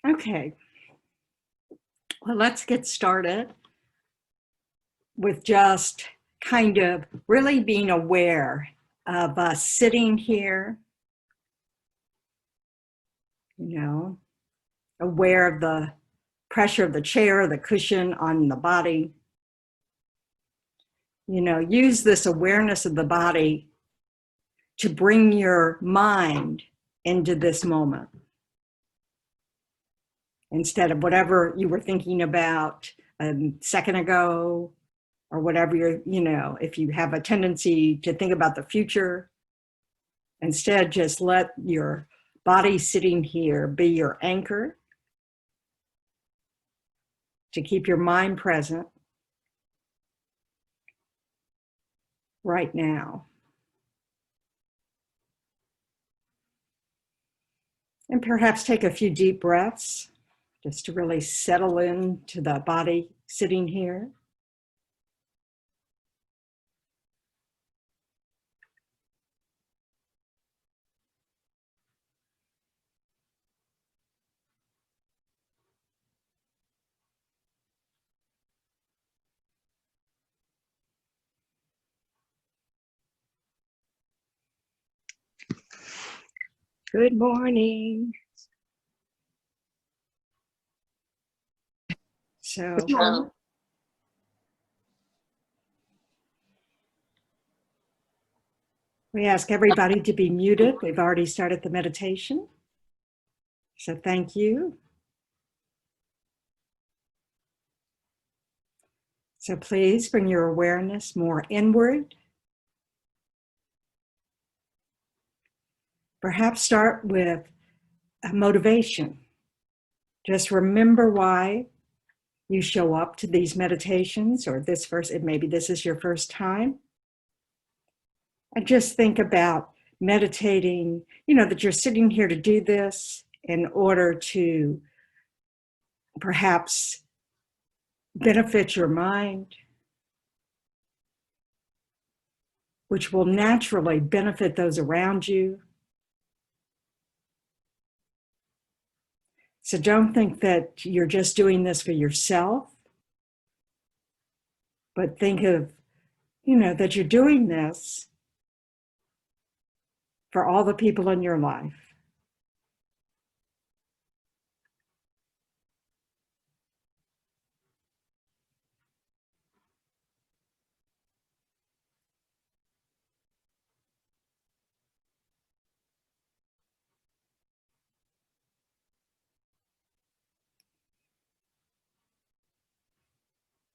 Okay, well, let's get started with just kind of really being aware of us sitting here, aware of the pressure of the chair, the cushion on the body. Use this awareness of the body to bring your mind into this moment instead of whatever you were thinking about a second ago, or whatever if you have a tendency to think about the future, instead just let your body sitting here be your anchor to keep your mind present right now. And perhaps take a few deep breaths just to really settle into the body sitting here. Good morning. So, we ask everybody to be muted. We've already started the meditation. So thank you. So please bring your awareness more inward. Perhaps start with a motivation. Just remember why you show up to these meditations, or maybe this is your first time. And just think about meditating, that you're sitting here to do this in order to perhaps benefit your mind, which will naturally benefit those around you. So don't think that you're just doing this for yourself, but think of, that you're doing this for all the people in your life.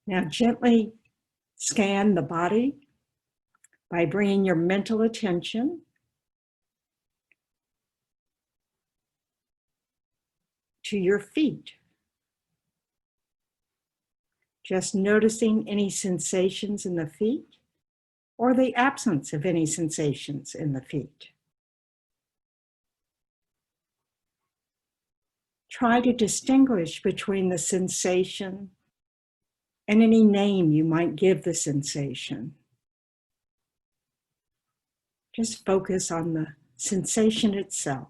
Now gently scan the body by bringing your mental attention to your feet. Just noticing any sensations in the feet or the absence of any sensations in the feet. Try to distinguish between the sensation and any name you might give the sensation. Just focus on the sensation itself.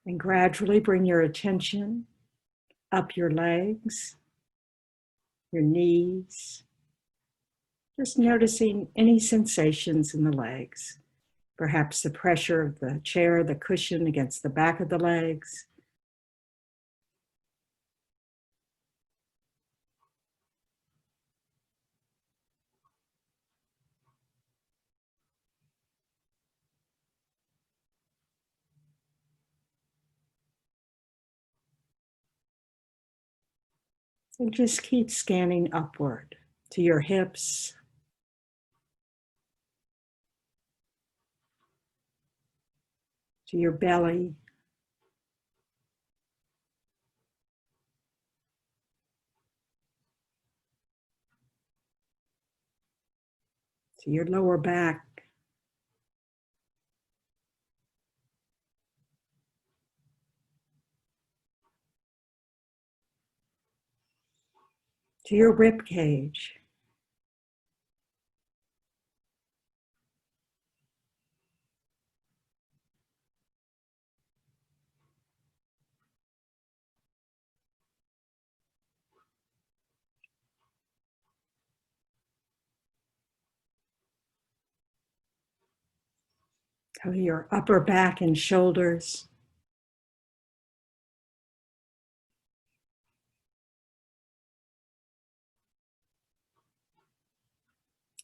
And gradually bring your attention up your legs, your knees, just noticing any sensations in the legs. Perhaps the pressure of the chair, the cushion against the back of the legs. And just keep scanning upward to your hips, to your belly, to your lower back, to your rib cage, So your upper back and shoulders.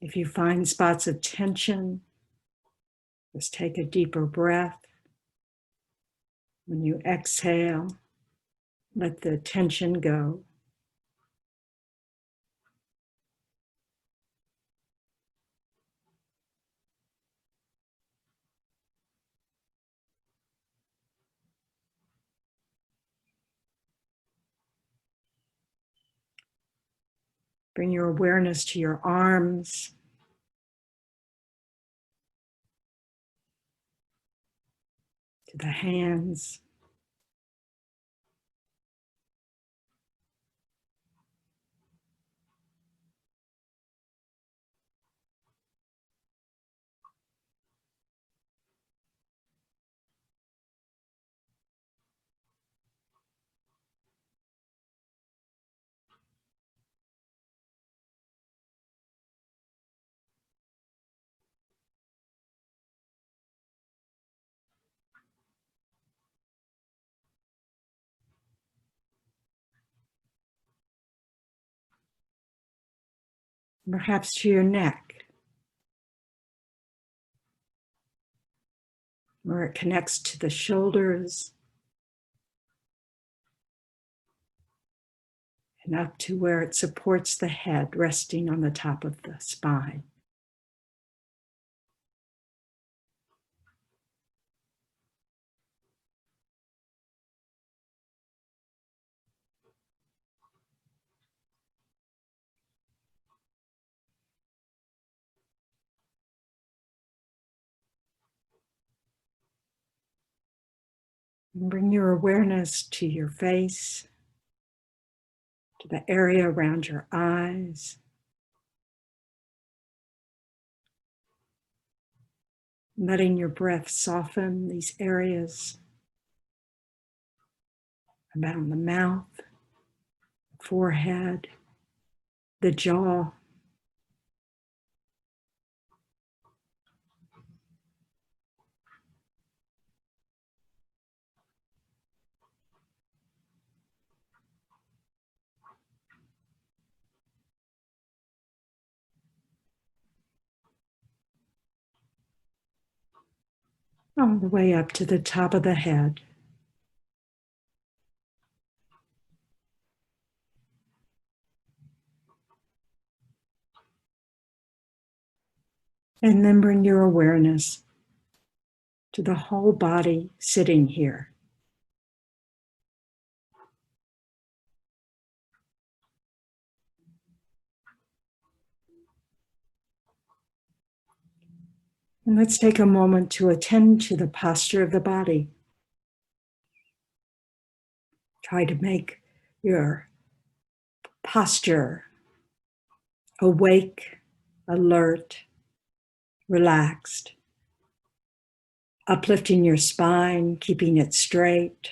If you find spots of tension, just take a deeper breath. When you exhale, let the tension go. Bring your awareness to your arms, to the hands. Perhaps to your neck, where it connects to the shoulders and up to where it supports the head, resting on the top of the spine. And bring your awareness to your face, to the area around your eyes. Letting your breath soften these areas around the mouth, forehead, the jaw. All the way up to the top of the head. And then bring your awareness to the whole body sitting here. And let's take a moment to attend to the posture of the body. Try to make your posture awake, alert, relaxed. Uplifting your spine, keeping it straight.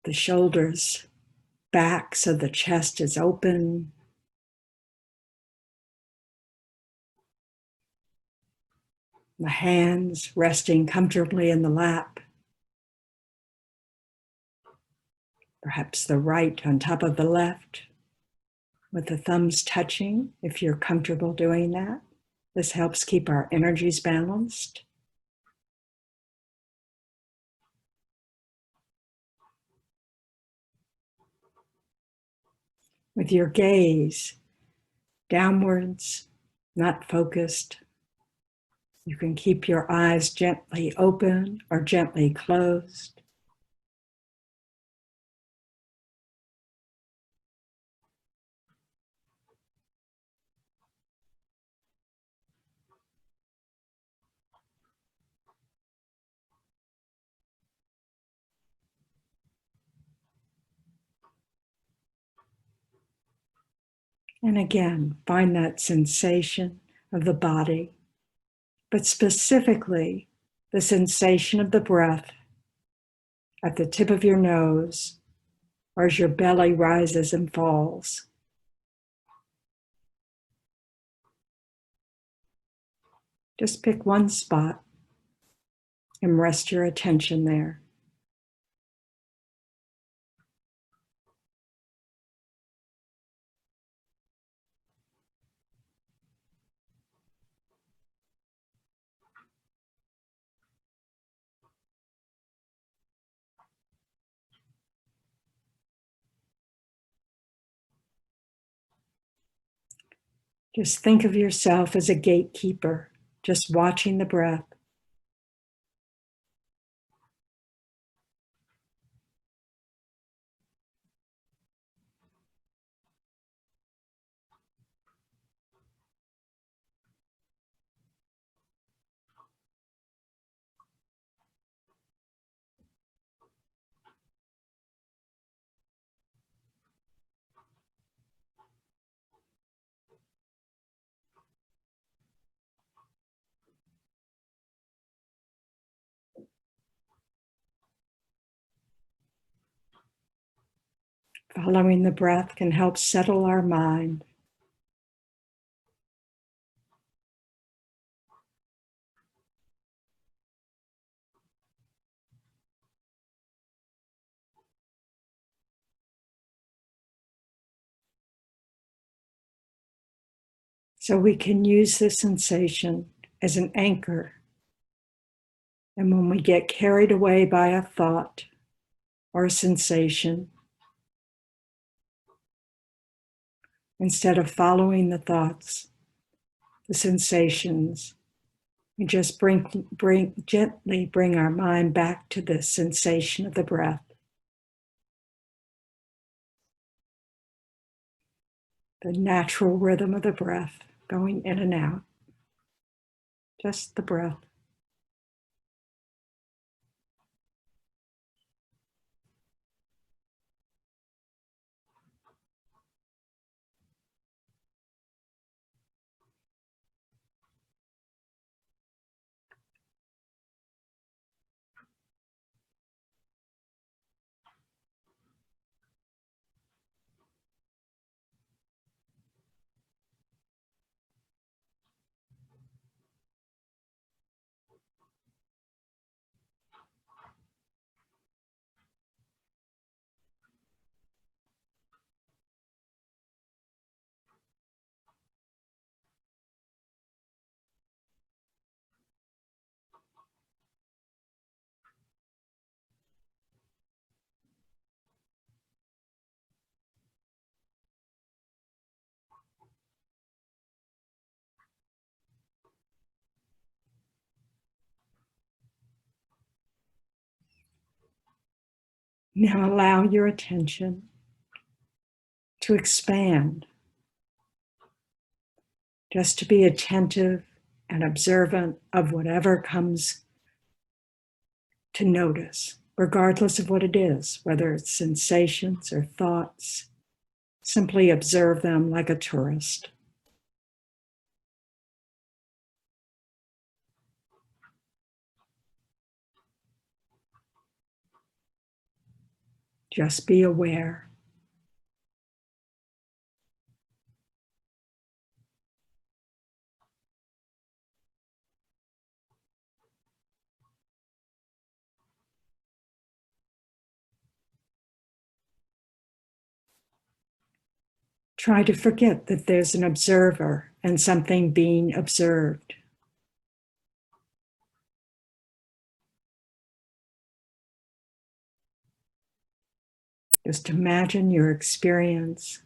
The shoulders back so the chest is open. The hands resting comfortably in the lap. Perhaps the right on top of the left, with the thumbs touching, if you're comfortable doing that. This helps keep our energies balanced. With your gaze downwards, not focused, you can keep your eyes gently open or gently closed. And again, find that sensation of the body, but specifically the sensation of the breath at the tip of your nose or as your belly rises and falls. Just pick one spot and rest your attention there. Just think of yourself as a gatekeeper, just watching the breath. Following the breath can help settle our mind. So we can use this sensation as an anchor. And when we get carried away by a thought or a sensation, instead of following the thoughts, the sensations, we just gently bring our mind back to the sensation of the breath. The natural rhythm of the breath going in and out. Just the breath. Now allow your attention to expand, just to be attentive and observant of whatever comes to notice, regardless of what it is, whether it's sensations or thoughts. Simply observe them like a tourist. Just be aware. Try to forget that there's an observer and something being observed. Just imagine your experience,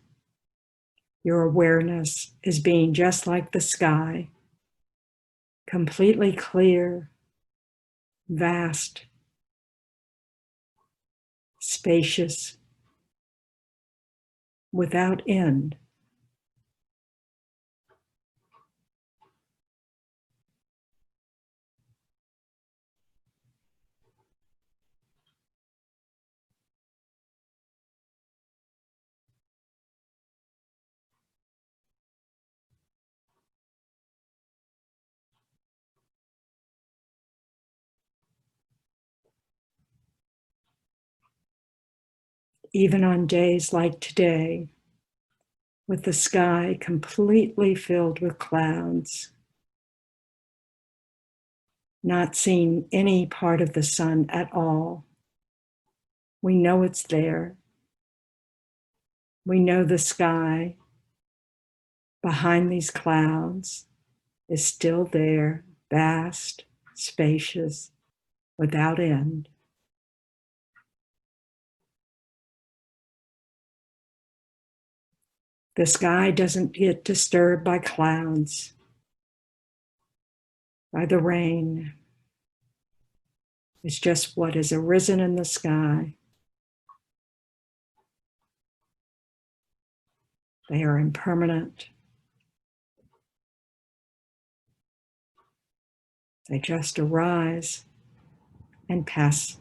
your awareness is being just like the sky, completely clear, vast, spacious, without end. Even on days like today, with the sky completely filled with clouds, not seeing any part of the sun at all. We know it's there. We know the sky behind these clouds is still there, vast, spacious, without end. The sky doesn't get disturbed by clouds, by the rain. It's just what has arisen in the sky. They are impermanent. They just arise and pass.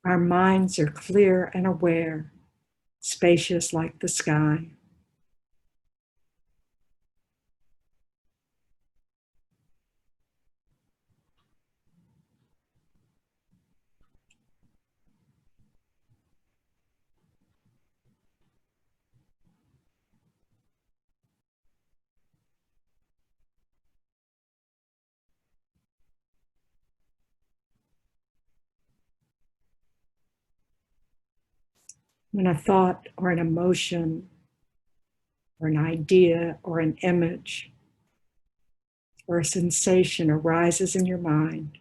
Our minds are clear and aware, spacious like the sky. When a thought or an emotion or an idea or an image or a sensation arises in your mind,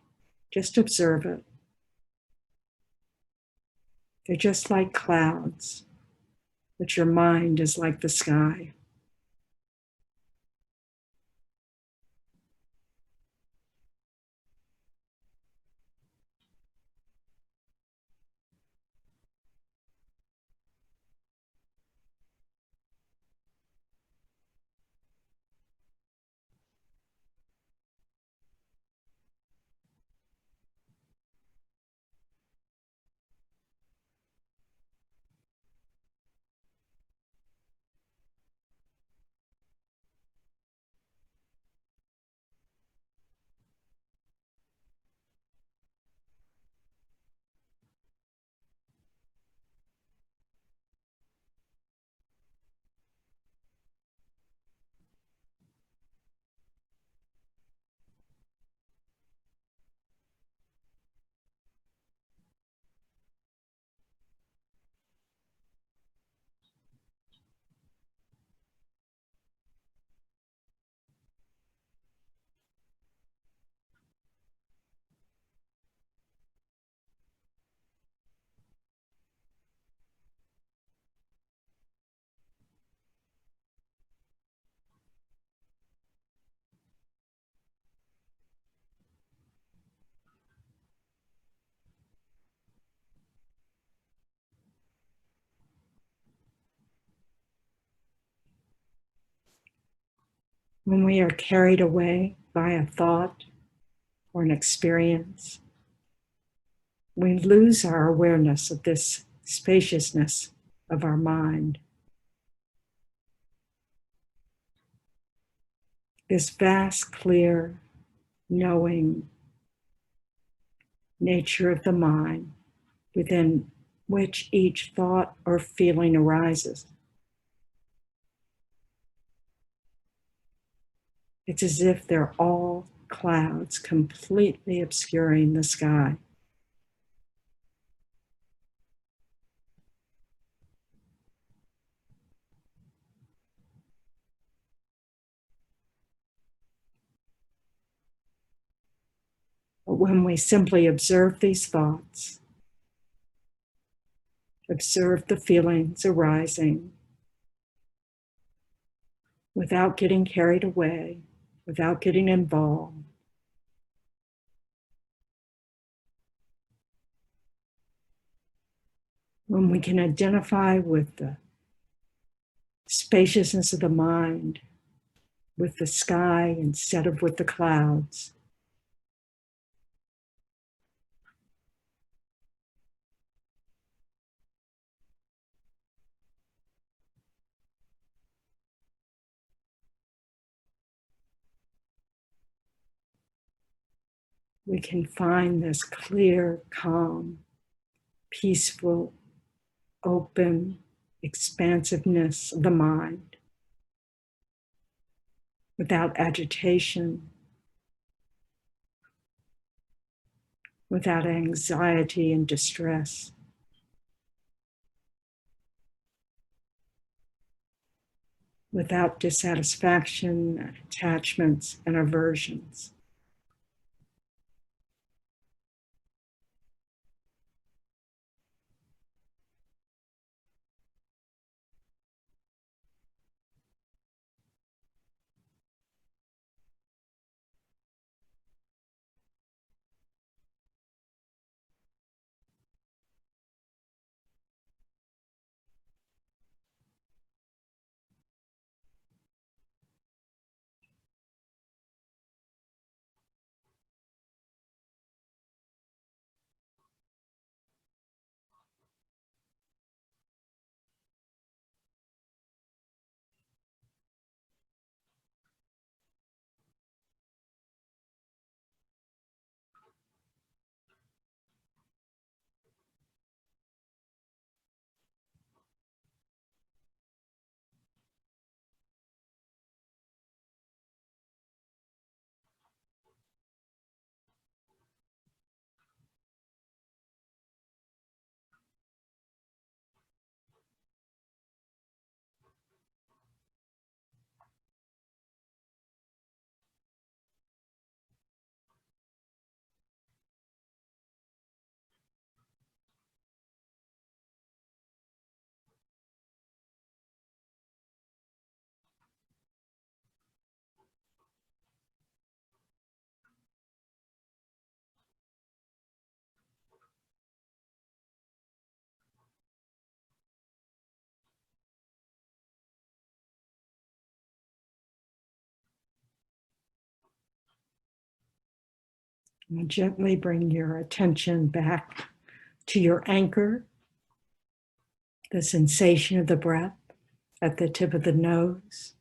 just observe it. They're just like clouds, but your mind is like the sky. When we are carried away by a thought or an experience, we lose our awareness of this spaciousness of our mind. This vast, clear, knowing nature of the mind within which each thought or feeling arises. It's as if they're all clouds completely obscuring the sky. But when we simply observe these thoughts, observe the feelings arising without getting carried away, without getting involved, when we can identify with the spaciousness of the mind, with the sky instead of with the clouds, we can find this clear, calm, peaceful, open expansiveness of the mind. without agitation, without anxiety and distress. Without dissatisfaction, attachments, and aversions. And gently bring your attention back to your anchor, the sensation of the breath at the tip of the nose,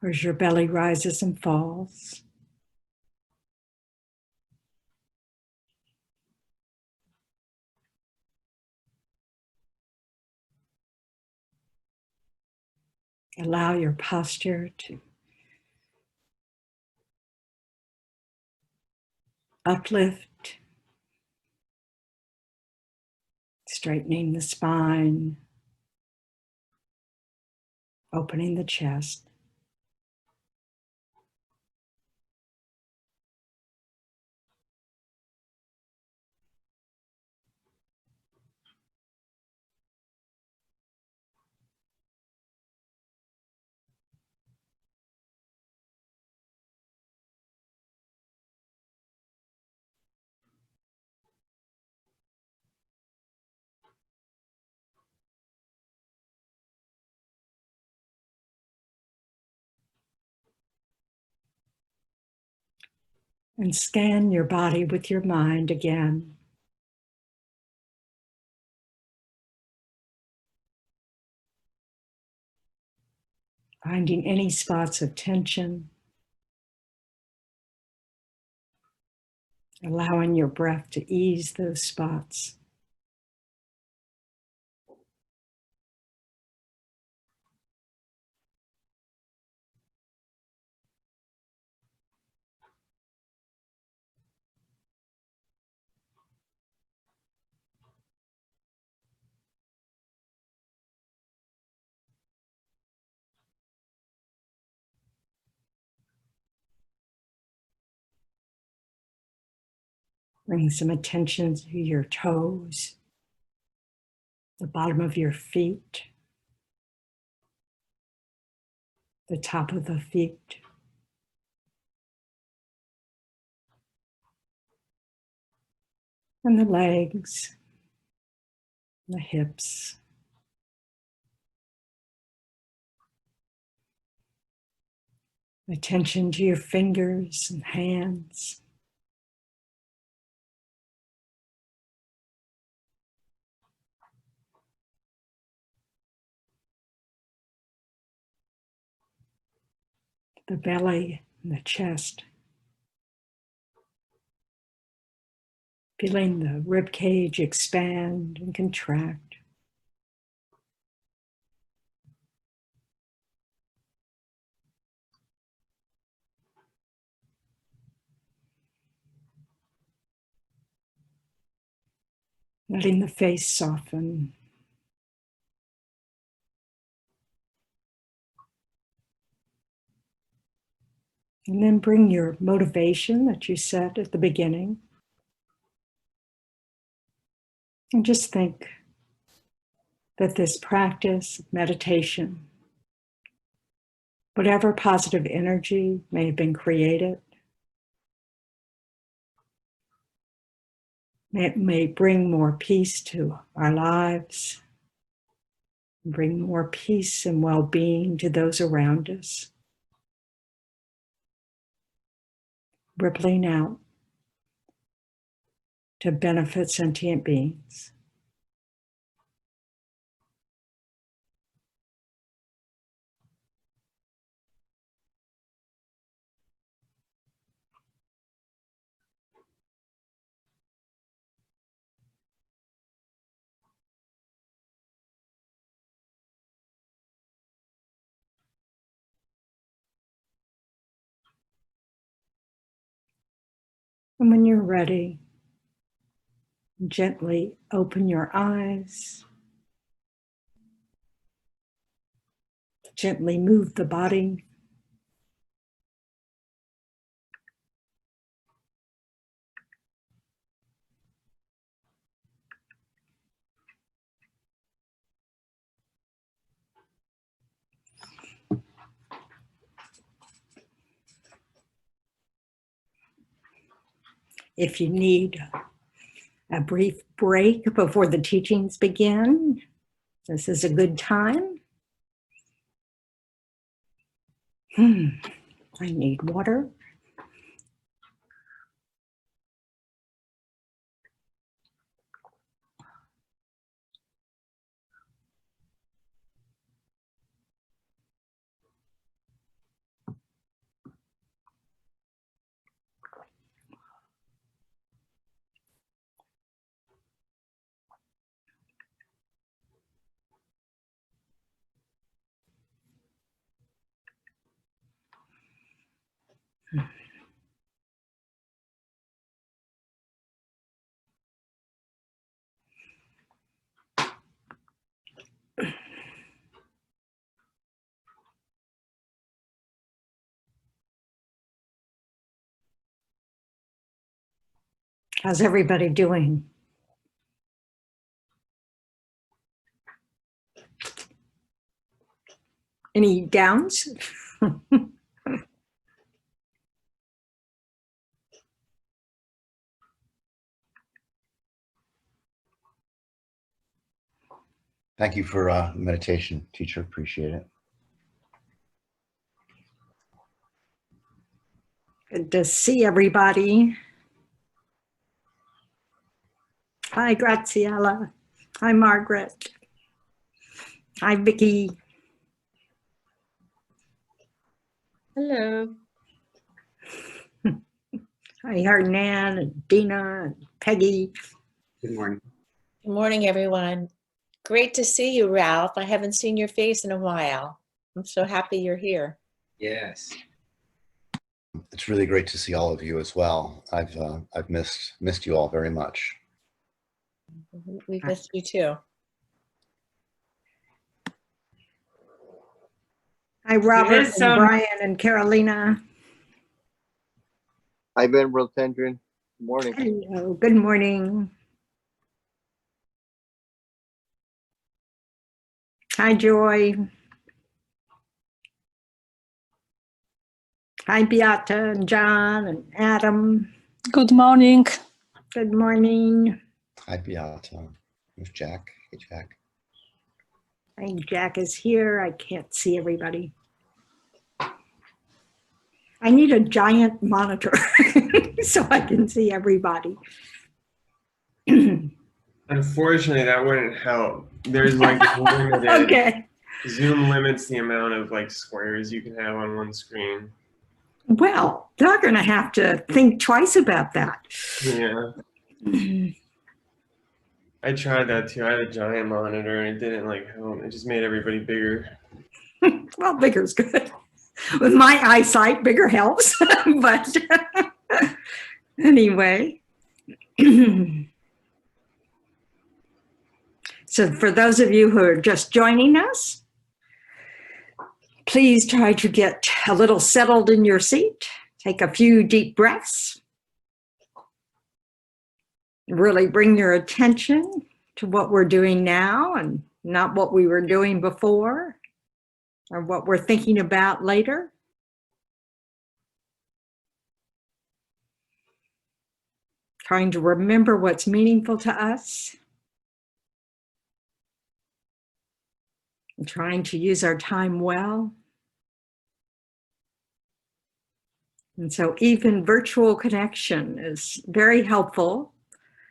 or as your belly rises and falls. Allow your posture to uplift, straightening the spine, opening the chest. And scan your body with your mind again. Finding any spots of tension, allowing your breath to ease those spots. Bring some attention to your toes, the bottom of your feet, the top of the feet, and the legs, the hips. Attention to your fingers and hands. The belly and the chest. Feeling the rib cage expand and contract. letting the face soften. And then bring your motivation that you set at the beginning. And just think that this practice of meditation, whatever positive energy may have been created, may bring more peace to our lives, bring more peace and well-being to those around us, rippling out to benefit sentient beings. And when you're ready, gently open your eyes. Gently move the body. If you need a brief break before the teachings begin, this is a good time. I need water. How's everybody doing? Any downs? Thank you for meditation, teacher. Appreciate it. Good to see everybody. Hi, Graziella. Hi, Margaret. Hi, Vicki. Hello. Hi, Hernan and Dina and Peggy. Good morning. Good morning, everyone. Great to see you, Ralph. I haven't seen your face in a while. I'm so happy you're here. Yes. It's really great to see all of you as well. I've missed you all very much. We've missed you too. Hi, Robert and Brian and Carolina. Hi, Venerable Tendron. Good morning. Hello, good morning. Hi, Joy. Hi, Beata and John and Adam. Good morning. Good morning. Hi, Beata. There's Jack. Hey, Jack. I think Jack is here. I can't see everybody. I need a giant monitor so I can see everybody. Unfortunately, that wouldn't help. There's like limited. Okay. Zoom limits the amount of like squares you can have on one screen. Well, they're going to have to think twice about that. Yeah. I tried that too. I had a giant monitor and it didn't like help. It just made everybody bigger. Well, bigger's good. With my eyesight, bigger helps. But anyway. So for those of you who are just joining us, please try to get a little settled in your seat. Take a few deep breaths. Really bring your attention to what we're doing now and not what we were doing before or what we're thinking about later. Trying to remember what's meaningful to us. And trying to use our time well. And so even virtual connection is very helpful.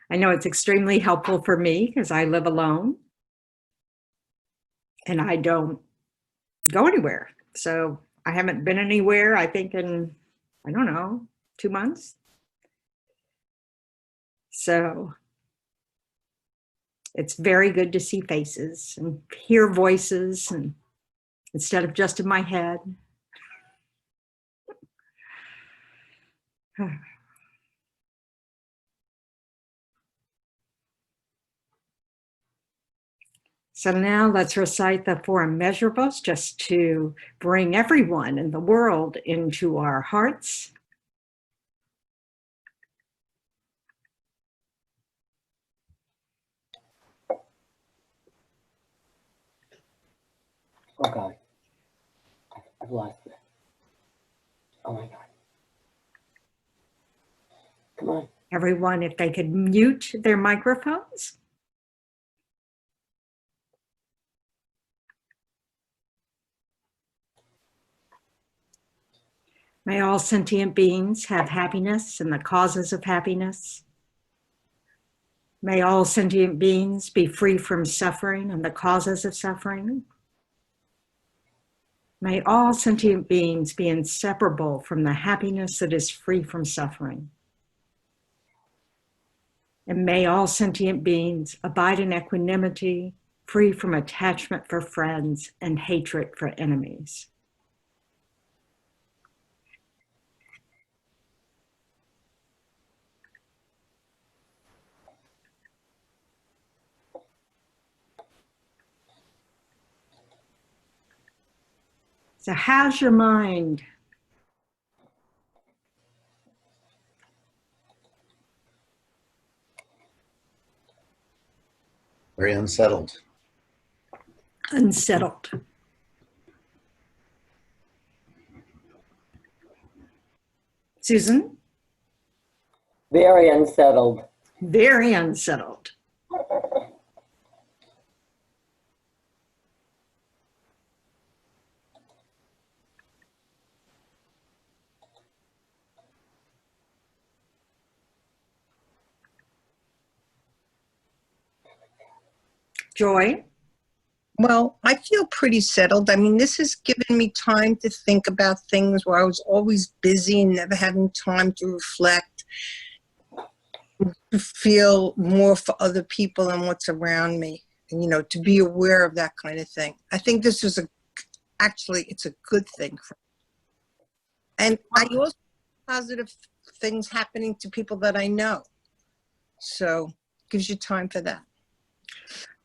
I know it's extremely helpful for me because I live alone and I don't go anywhere. So I haven't been anywhere, I think in, I don't know, 2 months. So it's very good to see faces and hear voices and instead of just in my head. So now let's recite the four immeasurables just to bring everyone in the world into our hearts. Oh God, I've lost it. Oh my God. Come on. Everyone, if they could mute their microphones. May all sentient beings have happiness and the causes of happiness. May all sentient beings be free from suffering and the causes of suffering. May all sentient beings be inseparable from the happiness that is free from suffering. And may all sentient beings abide in equanimity, free from attachment for friends and hatred for enemies. So how's your mind? Very unsettled. Unsettled. Susan? Very unsettled. Very unsettled. Joy? Well, I feel pretty settled. I mean, this has given me time to think about things where I was always busy and never having time to reflect, to feel more for other people and what's around me, and, you know, to be aware of that kind of thing. I think this is actually, it's a good thing. And I also positive things happening to people that I know. So it gives you time for that.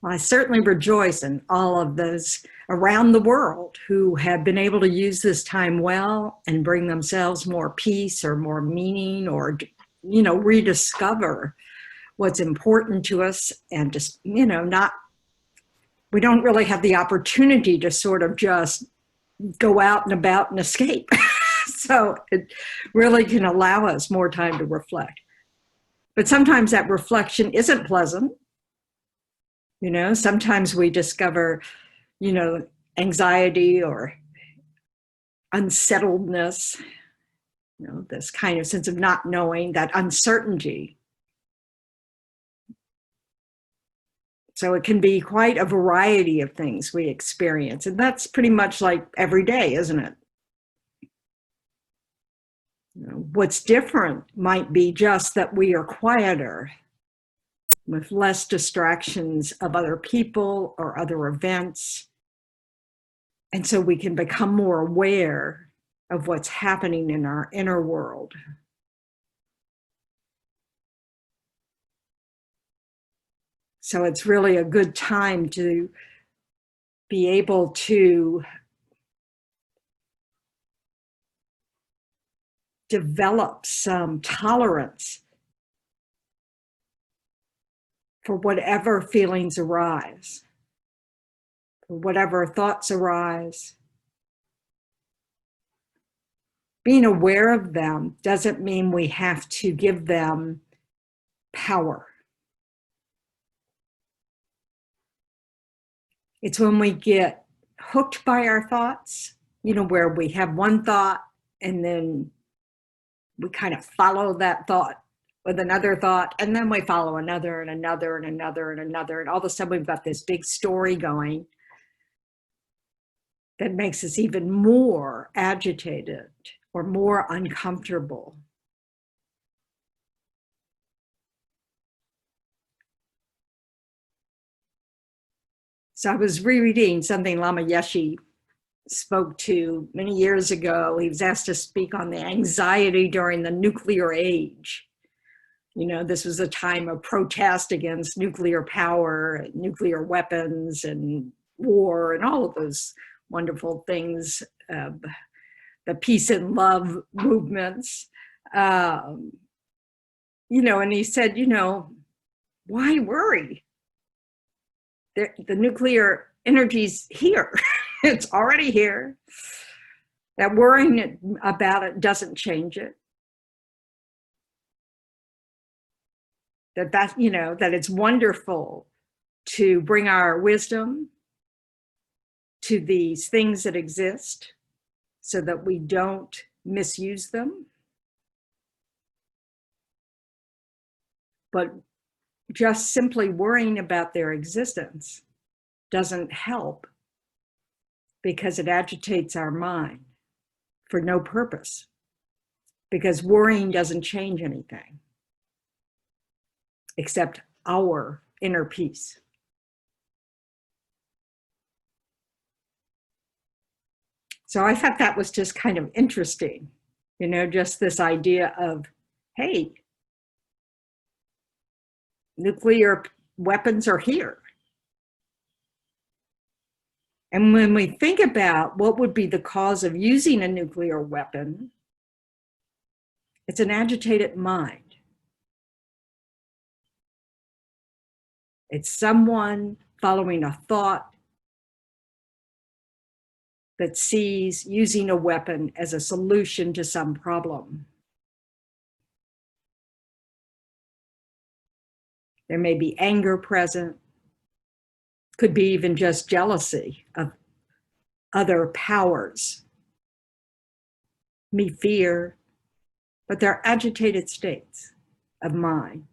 Well, I certainly rejoice in all of those around the world who have been able to use this time well and bring themselves more peace or more meaning or, you know, rediscover what's important to us and just, you know, we don't really have the opportunity to sort of just go out and about and escape. So it really can allow us more time to reflect. But sometimes that reflection isn't pleasant. You know, sometimes we discover, you know, anxiety or unsettledness, you know, this kind of sense of not knowing, that uncertainty. So it can be quite a variety of things we experience. And that's pretty much like every day, isn't it? You know, what's different might be just that we are quieter, with less distractions of other people or other events. And so we can become more aware of what's happening in our inner world. So it's really a good time to be able to develop some tolerance for whatever feelings arise, for whatever thoughts arise. Being aware of them doesn't mean we have to give them power. It's when we get hooked by our thoughts, where we have one thought and then we kind of follow that thought with another thought, and then we follow another and another and another and another. And all of a sudden we've got this big story going that makes us even more agitated or more uncomfortable. So I was rereading something Lama Yeshe spoke to many years ago. He was asked to speak on the anxiety during the nuclear age. This was a time of protest against nuclear power, nuclear weapons, and war, and all of those wonderful things, the peace and love movements. And he said, why worry? The nuclear energy's here. It's already here. That worrying about it doesn't change it. That it's wonderful to bring our wisdom to these things that exist so that we don't misuse them. But just simply worrying about their existence doesn't help, because it agitates our mind for no purpose, because worrying doesn't change anything except our inner peace. So I thought that was just kind of interesting, just this idea of, hey, nuclear weapons are here. And when we think about what would be the cause of using a nuclear weapon, it's an agitated mind. It's someone following a thought that sees using a weapon as a solution to some problem. There may be anger present, could be even just jealousy of other powers, fear, but they're agitated states of mind.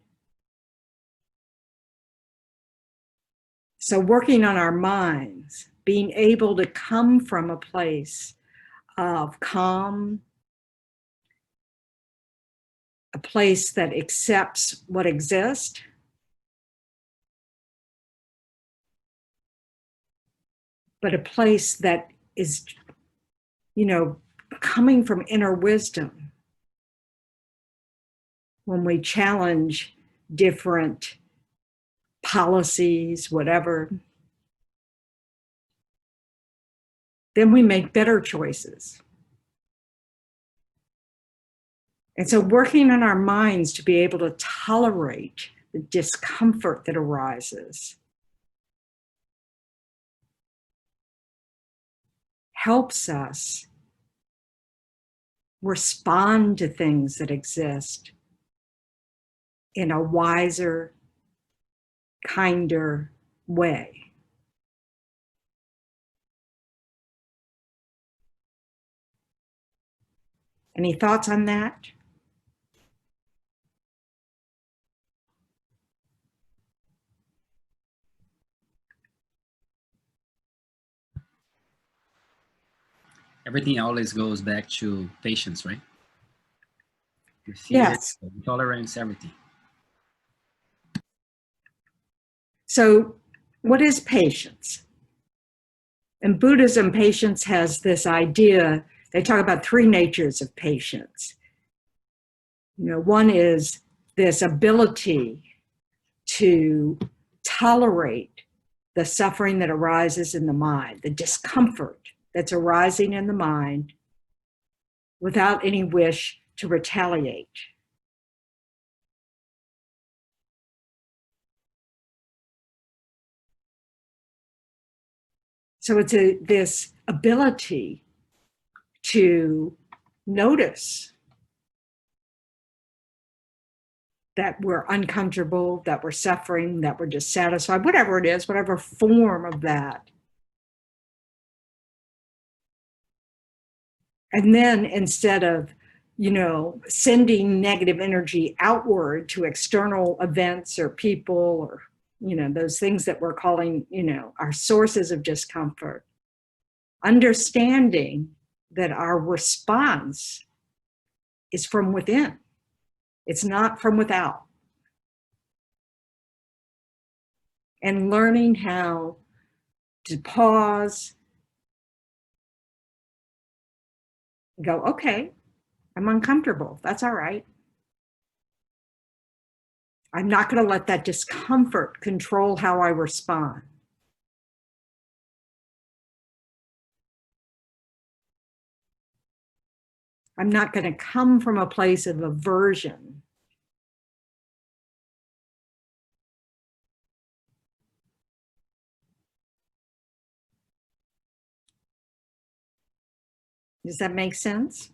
So working on our minds, being able to come from a place of calm, a place that accepts what exists, but a place that is, coming from inner wisdom. When we challenge different policies, whatever, then we make better choices. And so working on our minds to be able to tolerate the discomfort that arises helps us respond to things that exist in a wiser, kinder way. Any thoughts on that? Everything always goes back to patience, right? The fear, Yes. the tolerance, everything. So what is patience? In Buddhism, patience has this idea, they talk about three natures of patience. One is this ability to tolerate the suffering that arises in the mind, the discomfort that's arising in the mind without any wish to retaliate. So it's this ability to notice that we're uncomfortable, that we're suffering, that we're dissatisfied, whatever it is, whatever form of that. And then instead of, sending negative energy outward to external events or people or, those things that we're calling, our sources of discomfort, understanding that our response is from within. It's not from without. And learning how to pause, go, okay, I'm uncomfortable. That's all right. I'm not going to let that discomfort control how I respond. I'm not going to come from a place of aversion. Does that make sense?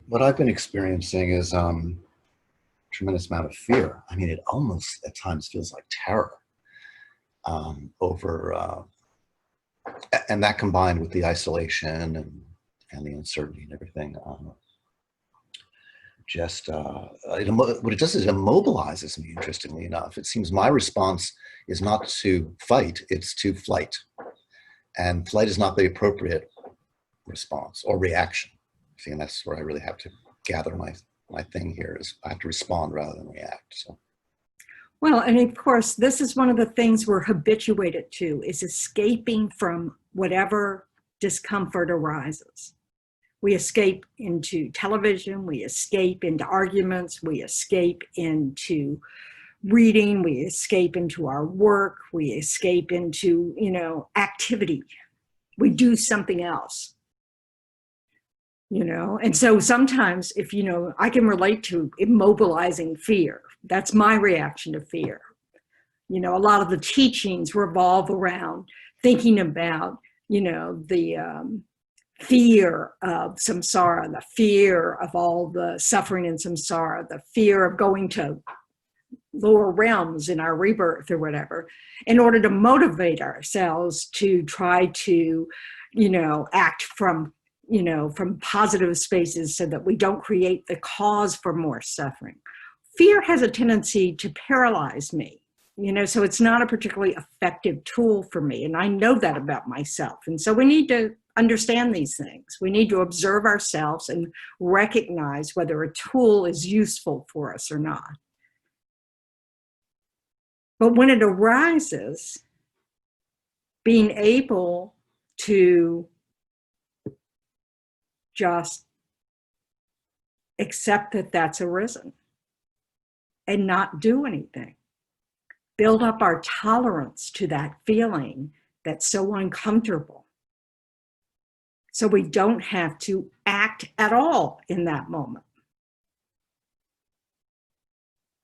What I've been experiencing is tremendous amount of fear. I mean, it almost at times feels like terror over, and that combined with the isolation and the uncertainty and everything, what it does is it immobilizes me, interestingly enough. It seems my response is not to fight, it's to flight. And flight is not the appropriate response or reaction. See, and that's where I really have to gather my thing here is I have to respond rather than react. So. Well, and of course, this is one of the things we're habituated to, is escaping from whatever discomfort arises. We escape into television, we escape into arguments, we escape into reading, we escape into our work, we escape into, activity. We do something else. And so sometimes if, I can relate to immobilizing fear. That's my reaction to fear. A lot of the teachings revolve around thinking about, the fear of samsara, the fear of all the suffering in samsara, the fear of going to lower realms in our rebirth or whatever, in order to motivate ourselves to try to, act from positive spaces so that we don't create the cause for more suffering. Fear has a tendency to paralyze me, so it's not a particularly effective tool for me. And I know that about myself. And so we need to understand these things. We need to observe ourselves and recognize whether a tool is useful for us or not. But when it arises, being able to just accept that that's arisen and not do anything. Build up our tolerance to that feeling that's so uncomfortable. So we don't have to act at all in that moment.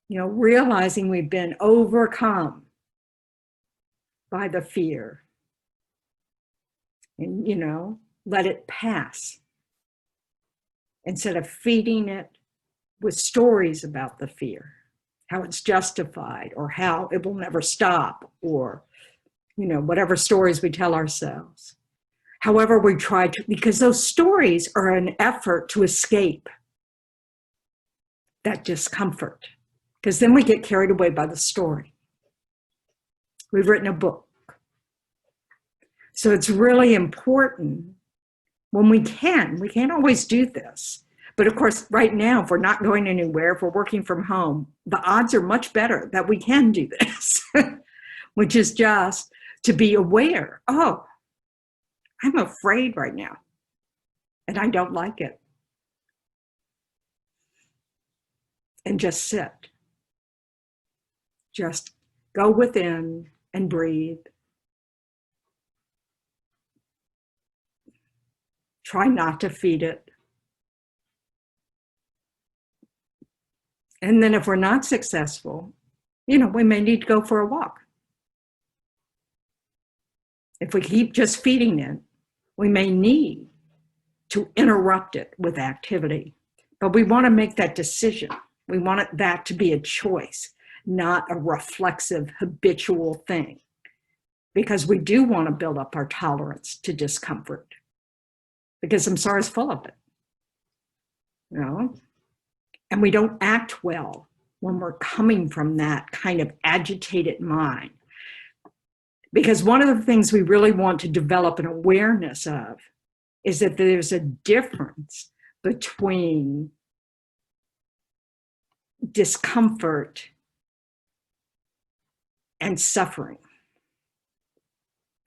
Realizing we've been overcome by the fear. And, let it pass. Instead of feeding it with stories about the fear, how it's justified or how it will never stop, or, whatever stories we tell ourselves. However, we try to, because those stories are an effort to escape that discomfort, because then we get carried away by the story. We've written a book. So it's really important when we can't always do this. But of course, right now, if we're not going anywhere, if we're working from home, the odds are much better that we can do this, which is just to be aware, oh, I'm afraid right now, and I don't like it. and just sit. Just go within and breathe. Try not to feed it. And then if we're not successful, we may need to go for a walk. If we keep just feeding it, we may need to interrupt it with activity. But we want to make that decision. We want that to be a choice, not a reflexive, habitual thing. Because we do want to build up our tolerance to discomfort. Because samsara is full of it. And we don't act well when we're coming from that kind of agitated mind. Because one of the things we really want to develop an awareness of is that there's a difference between discomfort and suffering,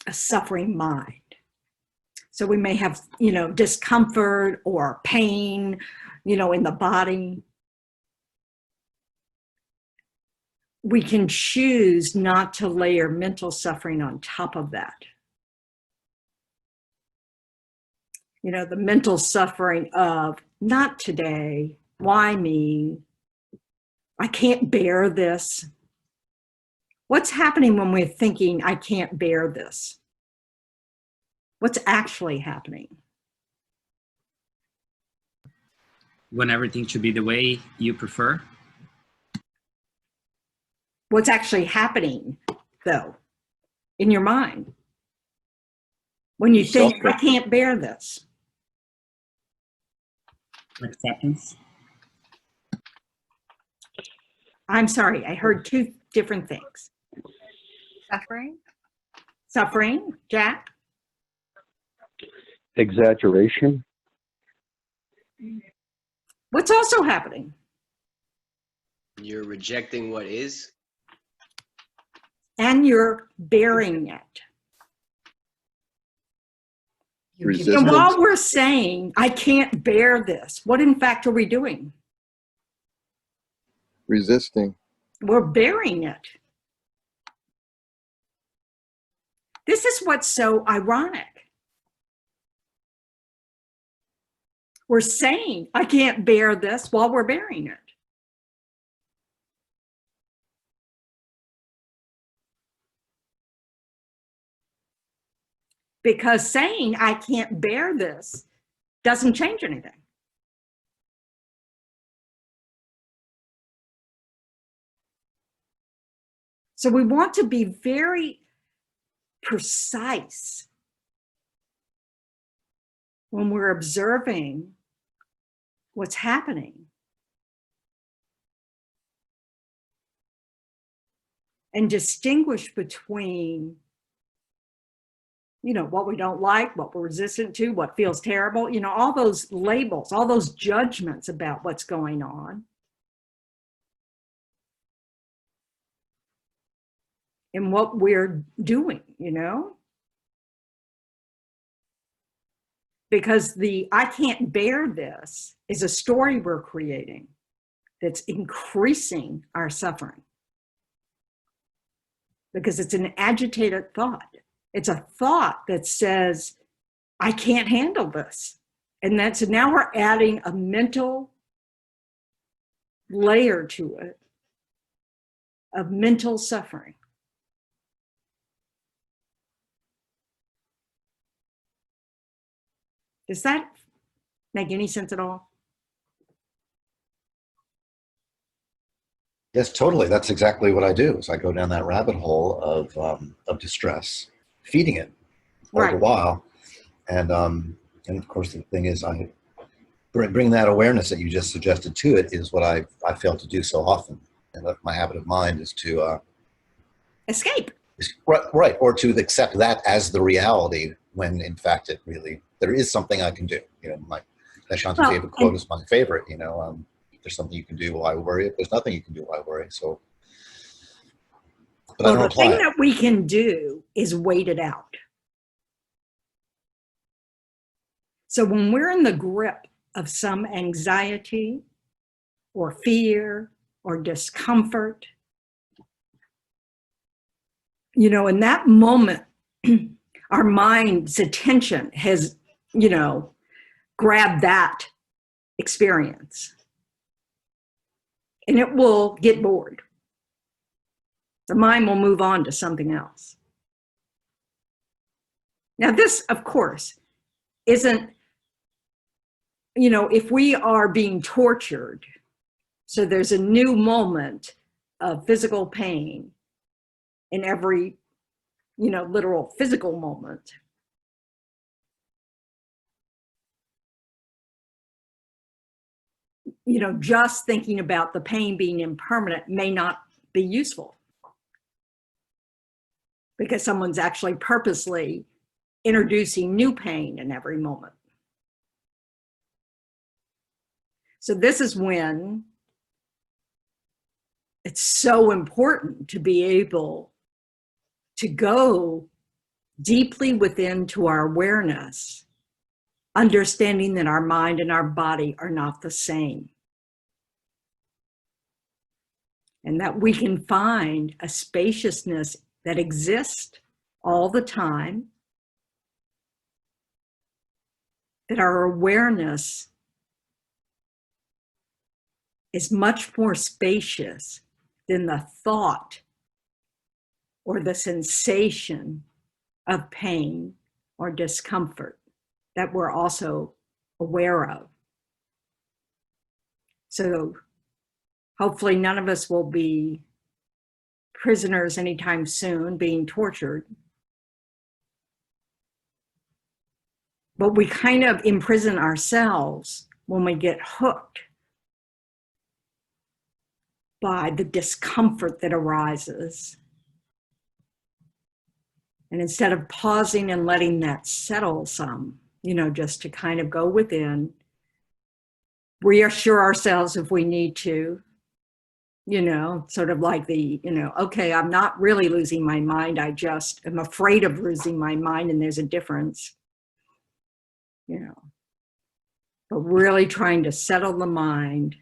a suffering mind. So we may have, discomfort or pain, in the body. We can choose not to layer mental suffering on top of that. The mental suffering of, not today, why me? I can't bear this. What's happening when we're thinking, I can't bear this? What's actually happening? When everything should be the way you prefer. What's actually happening, though, in your mind? When you think, I can't bear this. Acceptance. I'm sorry, I heard two different things. Suffering? Suffering, Jack? Exaggeration. What's also happening? You're rejecting what is. And you're bearing it. Resistance. And while we're saying, I can't bear this, what in fact are we doing? Resisting. We're bearing it. This is what's so ironic. We're saying, I can't bear this while we're bearing it. Because saying, I can't bear this doesn't change anything. So we want to be very precise when we're observing what's happening. And distinguish between, what we don't like, what we're resistant to, what feels terrible, all those labels, all those judgments about what's going on. And what we're doing, Because the I can't bear this is a story we're creating that's increasing our suffering. Because it's an agitated thought. It's a thought that says, I can't handle this. And now we're adding a mental layer to it of mental suffering. Does that make any sense at all? Yes, totally. That's exactly what I do. Is I go down that rabbit hole of distress, feeding it all the while, and of course the thing is, I bring that awareness that you just suggested to it is what I fail to do so often, and my habit of mind is to escape. Right, or to accept that as the reality when in fact there is something I can do. My Shanti David quote is my favorite. There's something you can do while I worry. There's nothing you can do while I worry. So, but the thing that we can do is wait it out. So when we're in the grip of some anxiety or fear or discomfort. You know, in that moment, our mind's attention has, you know, grabbed that experience. And it will get bored. The mind will move on to something else. Now, this, of course, isn't, you know, if we are being tortured, so there's a new moment of physical pain in every, you know, literal physical moment. You know, just thinking about the pain being impermanent may not be useful because someone's actually purposely introducing new pain in every moment. So this is when it's so important to be able to go deeply within to our awareness, understanding that our mind and our body are not the same. And that we can find a spaciousness that exists all the time, that our awareness is much more spacious than the thought or the sensation of pain or discomfort that we're also aware of. So hopefully none of us will be prisoners anytime soon, being tortured. But we kind of imprison ourselves when we get hooked by the discomfort that arises. And instead of pausing and letting that settle some, you know, just to kind of go within, reassure ourselves if we need to, you know, sort of like the, you know, okay, I'm not really losing my mind. I just am afraid of losing my mind, and there's a difference, you know. But really trying to settle the mind,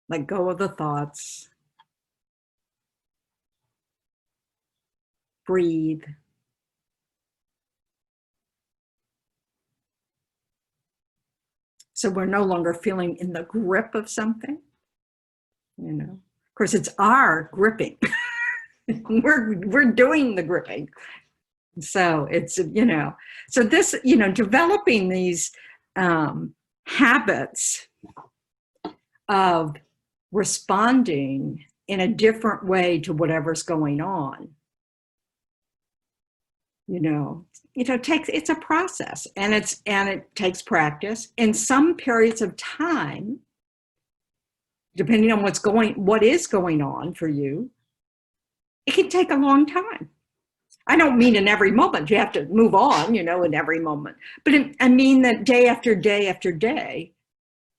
let go of the thoughts, breathe. So we're no longer feeling in the grip of something, you know. Of course, it's our gripping. we're doing the gripping. So it's, you know, so this, you know, developing these habits of responding in a different way to whatever's going on, you know, it's a process, and it takes practice. In some periods of time, depending on what is going on for you, it can take a long time. I don't mean in every moment you have to move on, you know, in every moment, but I mean that day after day after day,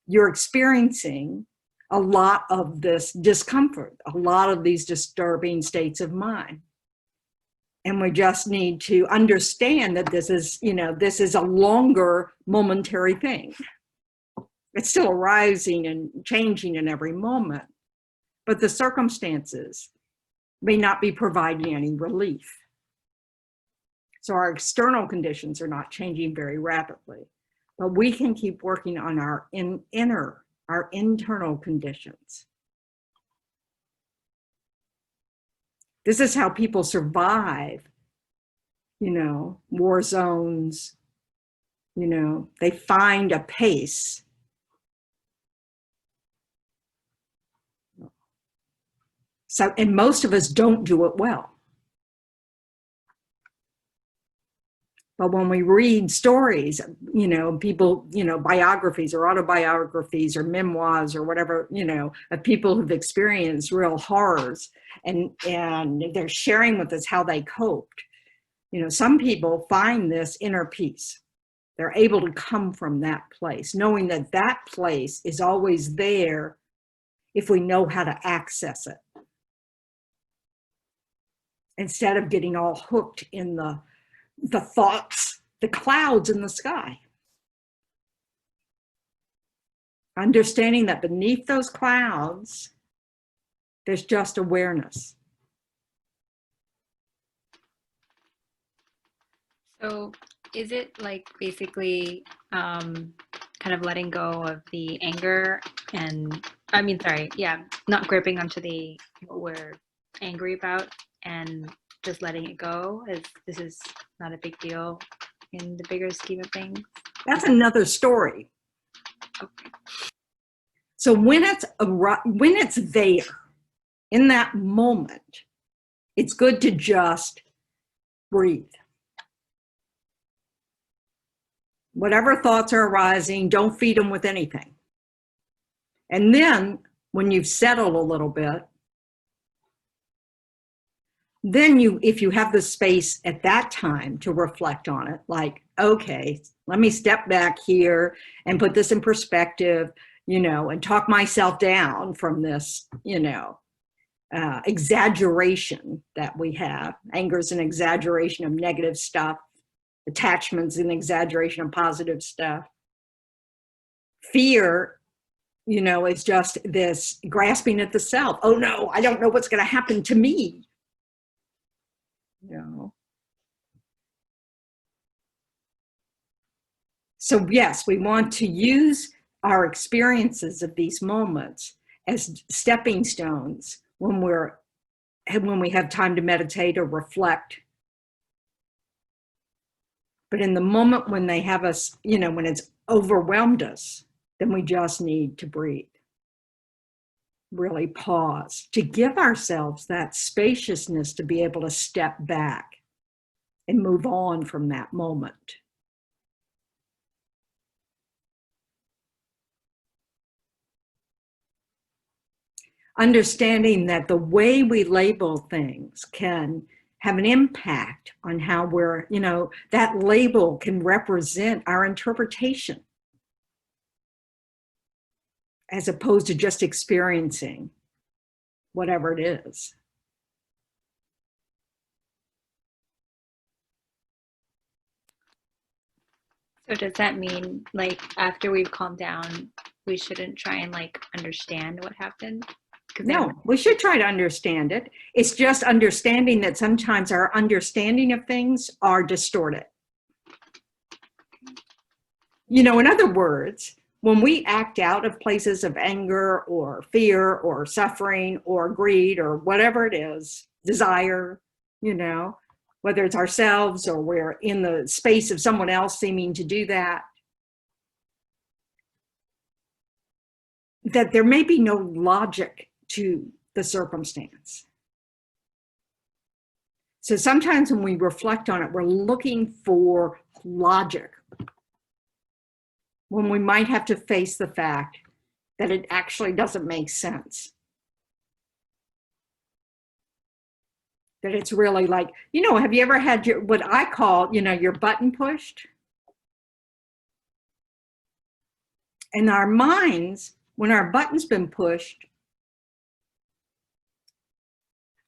you're experiencing a lot of this discomfort, a lot of these disturbing states of mind. And we just need to understand that this is, you know, this is a longer momentary thing. It's still arising and changing in every moment, but the circumstances may not be providing any relief. So our external conditions are not changing very rapidly, but we can keep working on our internal conditions. This is how people survive, you know, war zones, you know, they find a pace. So, and most of us don't do it well. But when we read stories, you know, people, you know, biographies or autobiographies or memoirs or whatever, you know, of people who've experienced real horrors, and they're sharing with us how they coped. You know, some people find this inner peace. They're able to come from that place, knowing that that place is always there if we know how to access it. Instead of getting all hooked in the thoughts, the clouds in the sky. Understanding that beneath those clouds, there's just awareness. So is it like basically kind of letting go of the anger and, I mean, sorry, yeah, not gripping onto the what we're angry about and just letting it go as this is not a big deal in the bigger scheme of things? That's another story. Okay. So when it's there, in that moment, it's good to just breathe. Whatever thoughts are arising, don't feed them with anything. And then when you've settled a little bit, then if you have the space at that time to reflect on it, like, okay, let me step back here and put this in perspective, and talk myself down from this, exaggeration that we have. Anger is an exaggeration of negative stuff. Attachment's an exaggeration of positive stuff. Fear, is just this grasping at the self. Oh no, I don't know what's going to happen to me. So yes, we want to use our experiences of these moments as stepping stones when we have time to meditate or reflect. But in the moment when they have us, when it's overwhelmed us, then we just need to breathe. Really pause to give ourselves that spaciousness to be able to step back and move on from that moment. Understanding that the way we label things can have an impact on how we're, that label can represent our interpretation as opposed to just experiencing whatever it is. So does that mean like after we've calmed down, we shouldn't try and like understand what happened? No, we should try to understand it. It's just understanding that sometimes our understanding of things are distorted. In other words, when we act out of places of anger or fear or suffering or greed or whatever it is, desire, whether it's ourselves or we're in the space of someone else seeming to do that, that there may be no logic to the circumstance. So sometimes when we reflect on it, we're looking for logic, when we might have to face the fact that it actually doesn't make sense. That it's really like, have you ever had what I call, your button pushed? In our minds, when our button's been pushed,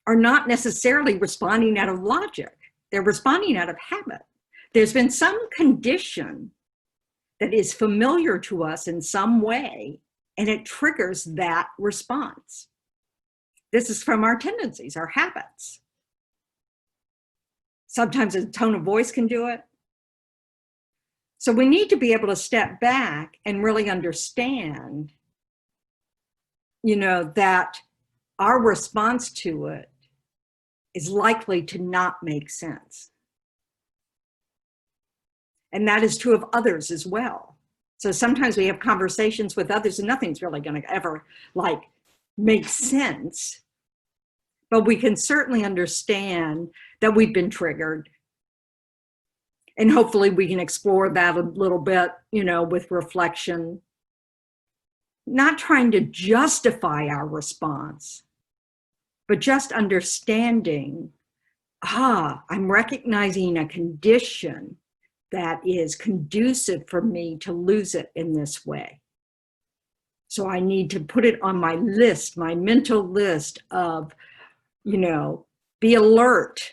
are not necessarily responding out of logic. They're responding out of habit. There's been some condition that is familiar to us in some way, and it triggers that response. This is from our tendencies, our habits. Sometimes a tone of voice can do it. So we need to be able to step back and really understand, that our response to it is likely to not make sense. And that is true of others as well. So sometimes we have conversations with others and nothing's really going to ever make sense. But we can certainly understand that we've been triggered. And hopefully we can explore that a little bit, with reflection. Not trying to justify our response, but just understanding, I'm recognizing a condition that is conducive for me to lose it in this way. So I need to put it on my list, my mental list of, be alert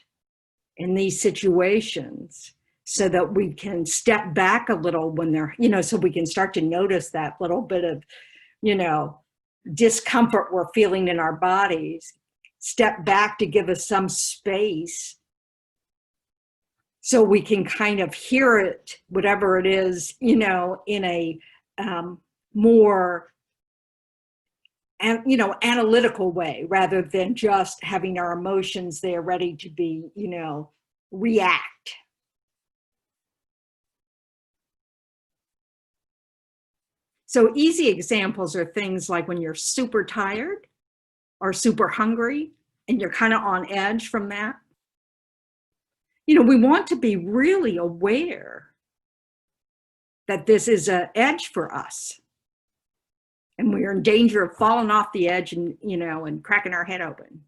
in these situations so that we can step back a little when they're, so we can start to notice that little bit of, discomfort we're feeling in our bodies, step back to give us some space so we can kind of hear it, whatever it is, in a more, analytical way, rather than just having our emotions there ready to be, react. So easy examples are things like when you're super tired or super hungry and you're kind of on edge from that. We want to be really aware that this is an edge for us. And we're in danger of falling off the edge and, and cracking our head open.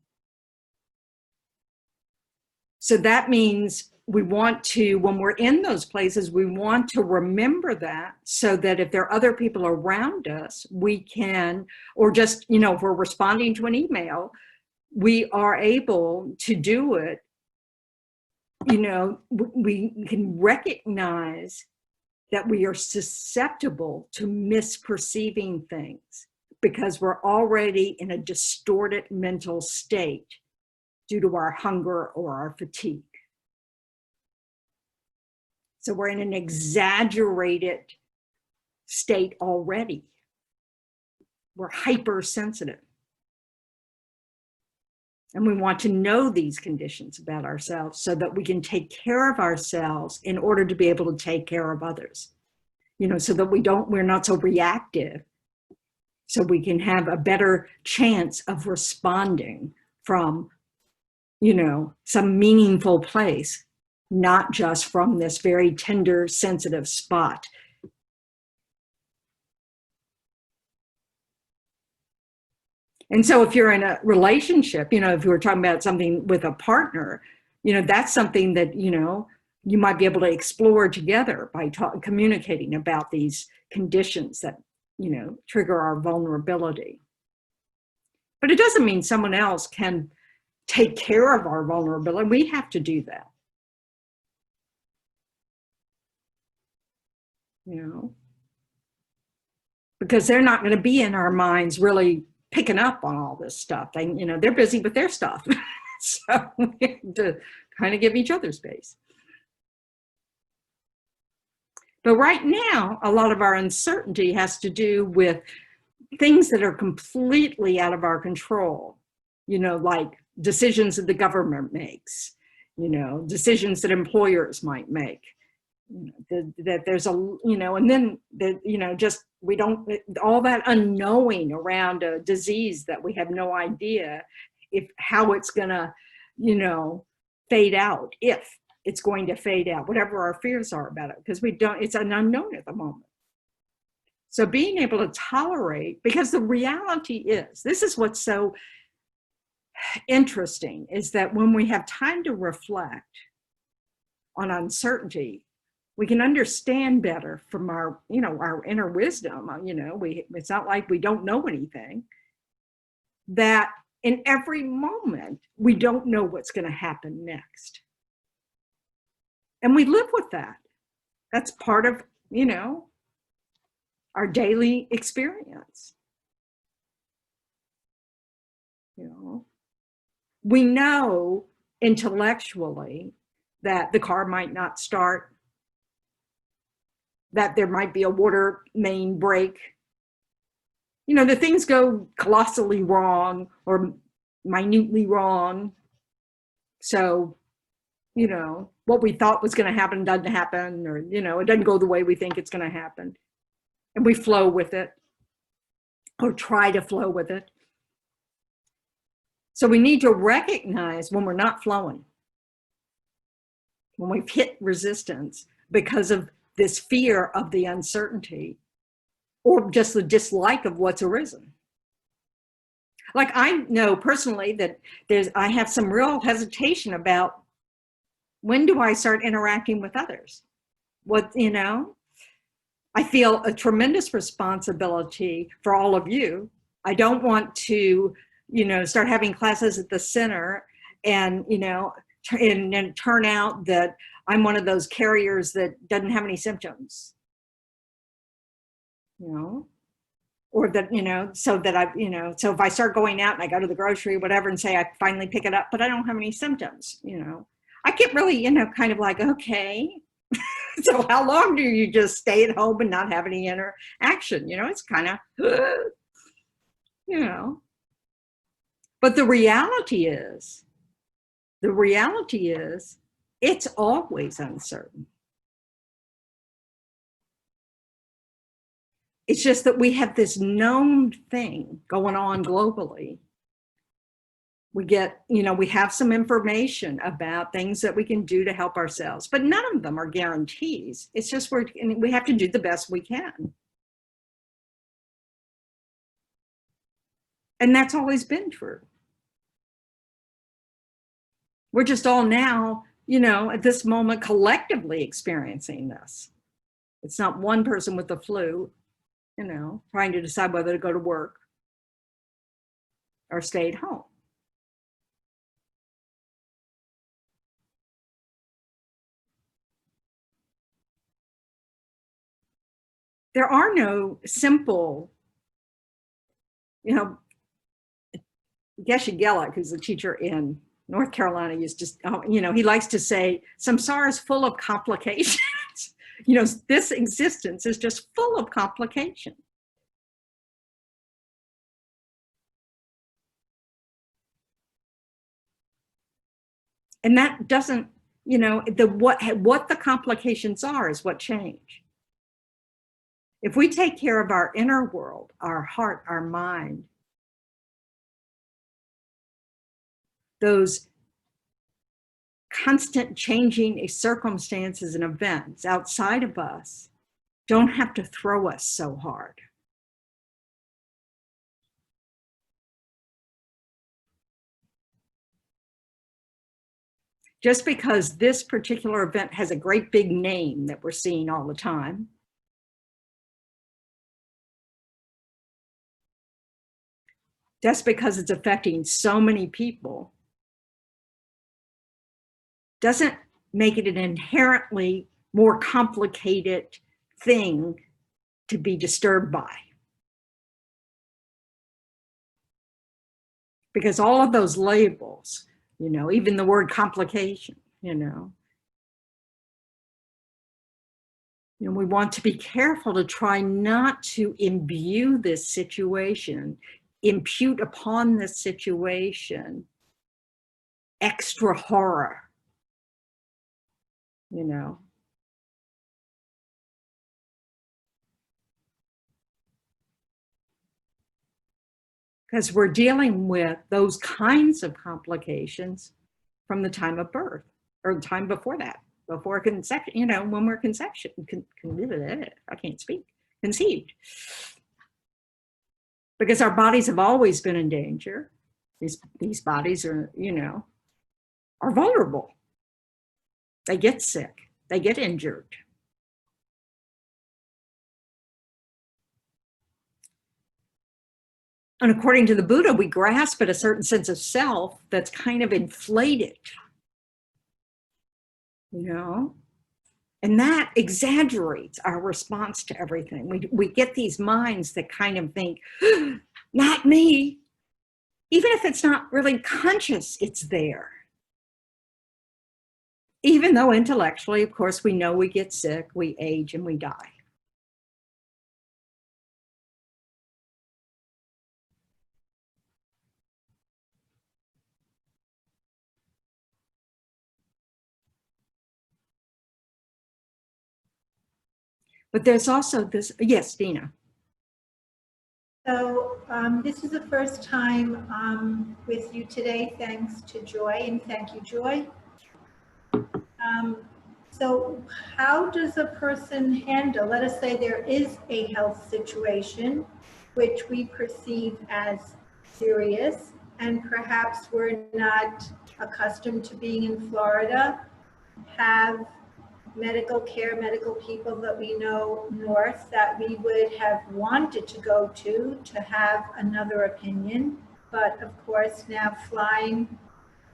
So that means we want to, when we're in those places, we want to remember that, so that if there are other people around us, we can, or just, if we're responding to an email, we are able to do it. We can recognize that we are susceptible to misperceiving things because we're already in a distorted mental state due to our hunger or our fatigue. So we're in an exaggerated state already. We're hypersensitive. And we want to know these conditions about ourselves so that we can take care of ourselves in order to be able to take care of others. So that we're not so reactive, so we can have a better chance of responding from, some meaningful place, not just from this very tender, sensitive spot. And so if you're in a relationship, if you were talking about something with a partner, that's something that, you might be able to explore together by communicating about these conditions that, trigger our vulnerability. But it doesn't mean someone else can take care of our vulnerability. We have to do that. Because they're not going to be in our minds really picking up on all this stuff. They're busy with their stuff. So we have to kind of give each other space. But right now, a lot of our uncertainty has to do with things that are completely out of our control, like decisions that the government makes, decisions that employers might make. That there's and then just we don't, all that unknowing around a disease that we have no idea how it's gonna fade out, if it's going to fade out, whatever our fears are about it, because it's an unknown at the moment. So being able to tolerate, because the reality is, this is what's so interesting, is that when we have time to reflect on uncertainty, we can understand better from our, our inner wisdom. It's not like we don't know anything, that in every moment, we don't know what's going to happen next. And we live with that. That's part of, our daily experience. We know intellectually that the car might not start, that there might be a water main break. The things go colossally wrong or minutely wrong. So, what we thought was going to happen doesn't happen, or, it doesn't go the way we think it's going to happen. And we flow with it, or try to flow with it. So we need to recognize when we're not flowing, when we've hit resistance because of this fear of the uncertainty, or just the dislike of what's arisen. Like, I know personally that I have some real hesitation about, when do I start interacting with others? I feel a tremendous responsibility for all of you. I don't want to, start having classes at the center and, and then turn out that I'm one of those carriers that doesn't have any symptoms, you know, or that, you know, so that I, you know, so if I start going out and I go to the grocery or whatever and say I finally pick it up, but I don't have any symptoms, you know, I get really, you know, kind of like, okay, so how long do you just stay at home and not have any interaction? You know, it's kind of, you know, but the reality is, it's always uncertain. It's just that we have this known thing going on globally. We get, you know, we have some information about things that we can do to help ourselves, but none of them are guarantees. It's just we have to do the best we can. And that's always been true. We're just all now, you know, at this moment collectively experiencing this. It's not one person with the flu, you know, trying to decide whether to go to work or stay at home. There are no simple, you know, Geshe Geluk, who's a teacher in North Carolina, used to, you know, he likes to say, samsara is full of complications. You know, this existence is just full of complication. And that doesn't, you know, what the complications are is what change. If we take care of our inner world, our heart, our mind, those constant changing circumstances and events outside of us don't have to throw us so hard. Just because this particular event has a great big name that we're seeing all the time, just because it's affecting so many people, doesn't make it an inherently more complicated thing to be disturbed by. Because all of those labels, you know, even the word complication, you know, we want to be careful to try not to imbue this situation, impute upon this situation extra horror, you know. Because we're dealing with those kinds of complications from the time of birth or the time before that, before conception, you know, when we're conceived. Because our bodies have always been in danger. These bodies are, you know, are vulnerable. They get sick, they get injured. And according to the Buddha, we grasp at a certain sense of self that's kind of inflated, you know, and that exaggerates our response to everything. We get these minds that kind of think, not me, even if it's not really conscious, it's there. Even though intellectually, of course, we know we get sick, we age, and we die. But there's also this, yes, Dina. So this is the first time with you today, thanks to Joy, and thank you, Joy. So how does a person handle, let us say there is a health situation which we perceive as serious, and perhaps we're not accustomed to being in Florida, have medical care, medical people that we know north that we would have wanted to go to have another opinion. But of course now flying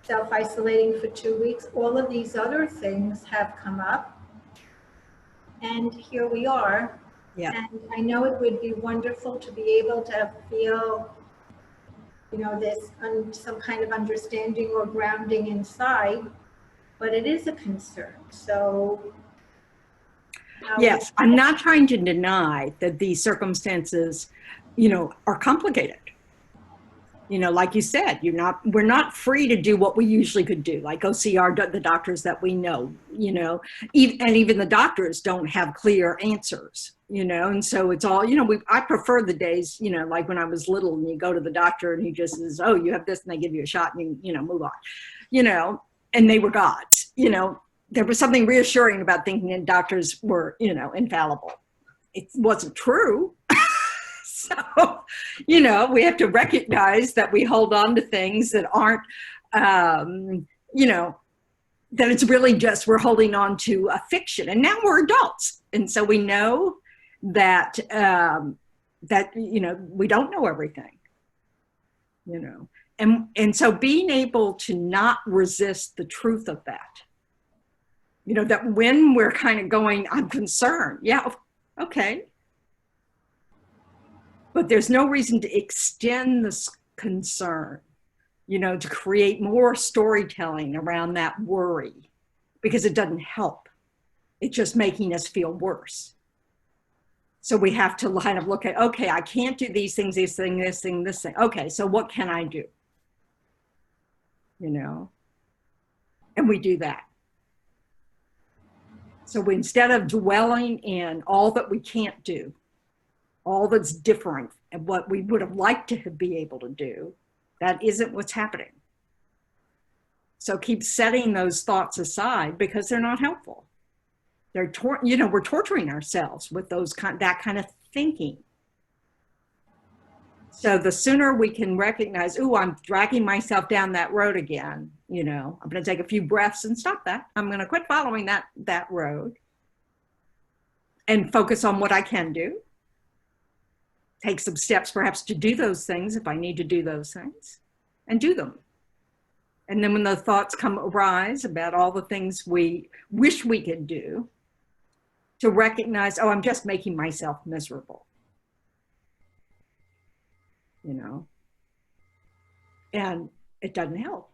self-isolating for 2 weeks. All of these other things have come up. And here we are. Yeah. And I know it would be wonderful to be able to feel, you know, this some kind of understanding or grounding inside, but it is a concern. So yes, I'm not trying to deny that these circumstances, you know, are complicated. You know, like you said, we're not free to do what we usually could do, like go see the doctors that we know, you know, and even the doctors don't have clear answers, you know, and so it's all, you know, I prefer the days, you know, like when I was little and you go to the doctor and he just says, oh, you have this, and they give you a shot and you know, move on, you know, and they were gods, you know. There was something reassuring about thinking that doctors were, you know, infallible. It wasn't true. So, you know, we have to recognize that we hold on to things that aren't, you know, that it's really just we're holding on to a fiction. And now we're adults. And so we know that, you know, we don't know everything, you know. And so being able to not resist the truth of that, you know, that when we're kind of going, I'm concerned. Yeah, okay. But there's no reason to extend this concern, you know, to create more storytelling around that worry, because it doesn't help. It's just making us feel worse. So we have to kind of look at, okay, I can't do these things, this thing, this thing, this thing. Okay, so what can I do? You know, and we do that. So instead of dwelling in all that we can't do, all that's different and what we would have liked to be able to do, that isn't what's happening. So keep setting those thoughts aside because they're not helpful. They're, you know, we're torturing ourselves with that kind of thinking. So the sooner we can recognize, oh, I'm dragging myself down that road again, you know, I'm going to take a few breaths and stop that. I'm going to quit following that road and focus on what I can do. Take some steps perhaps to do those things if I need to do those things, and do them. And then when the thoughts arise about all the things we wish we could do, to recognize, oh, I'm just making myself miserable. You know, and it doesn't help.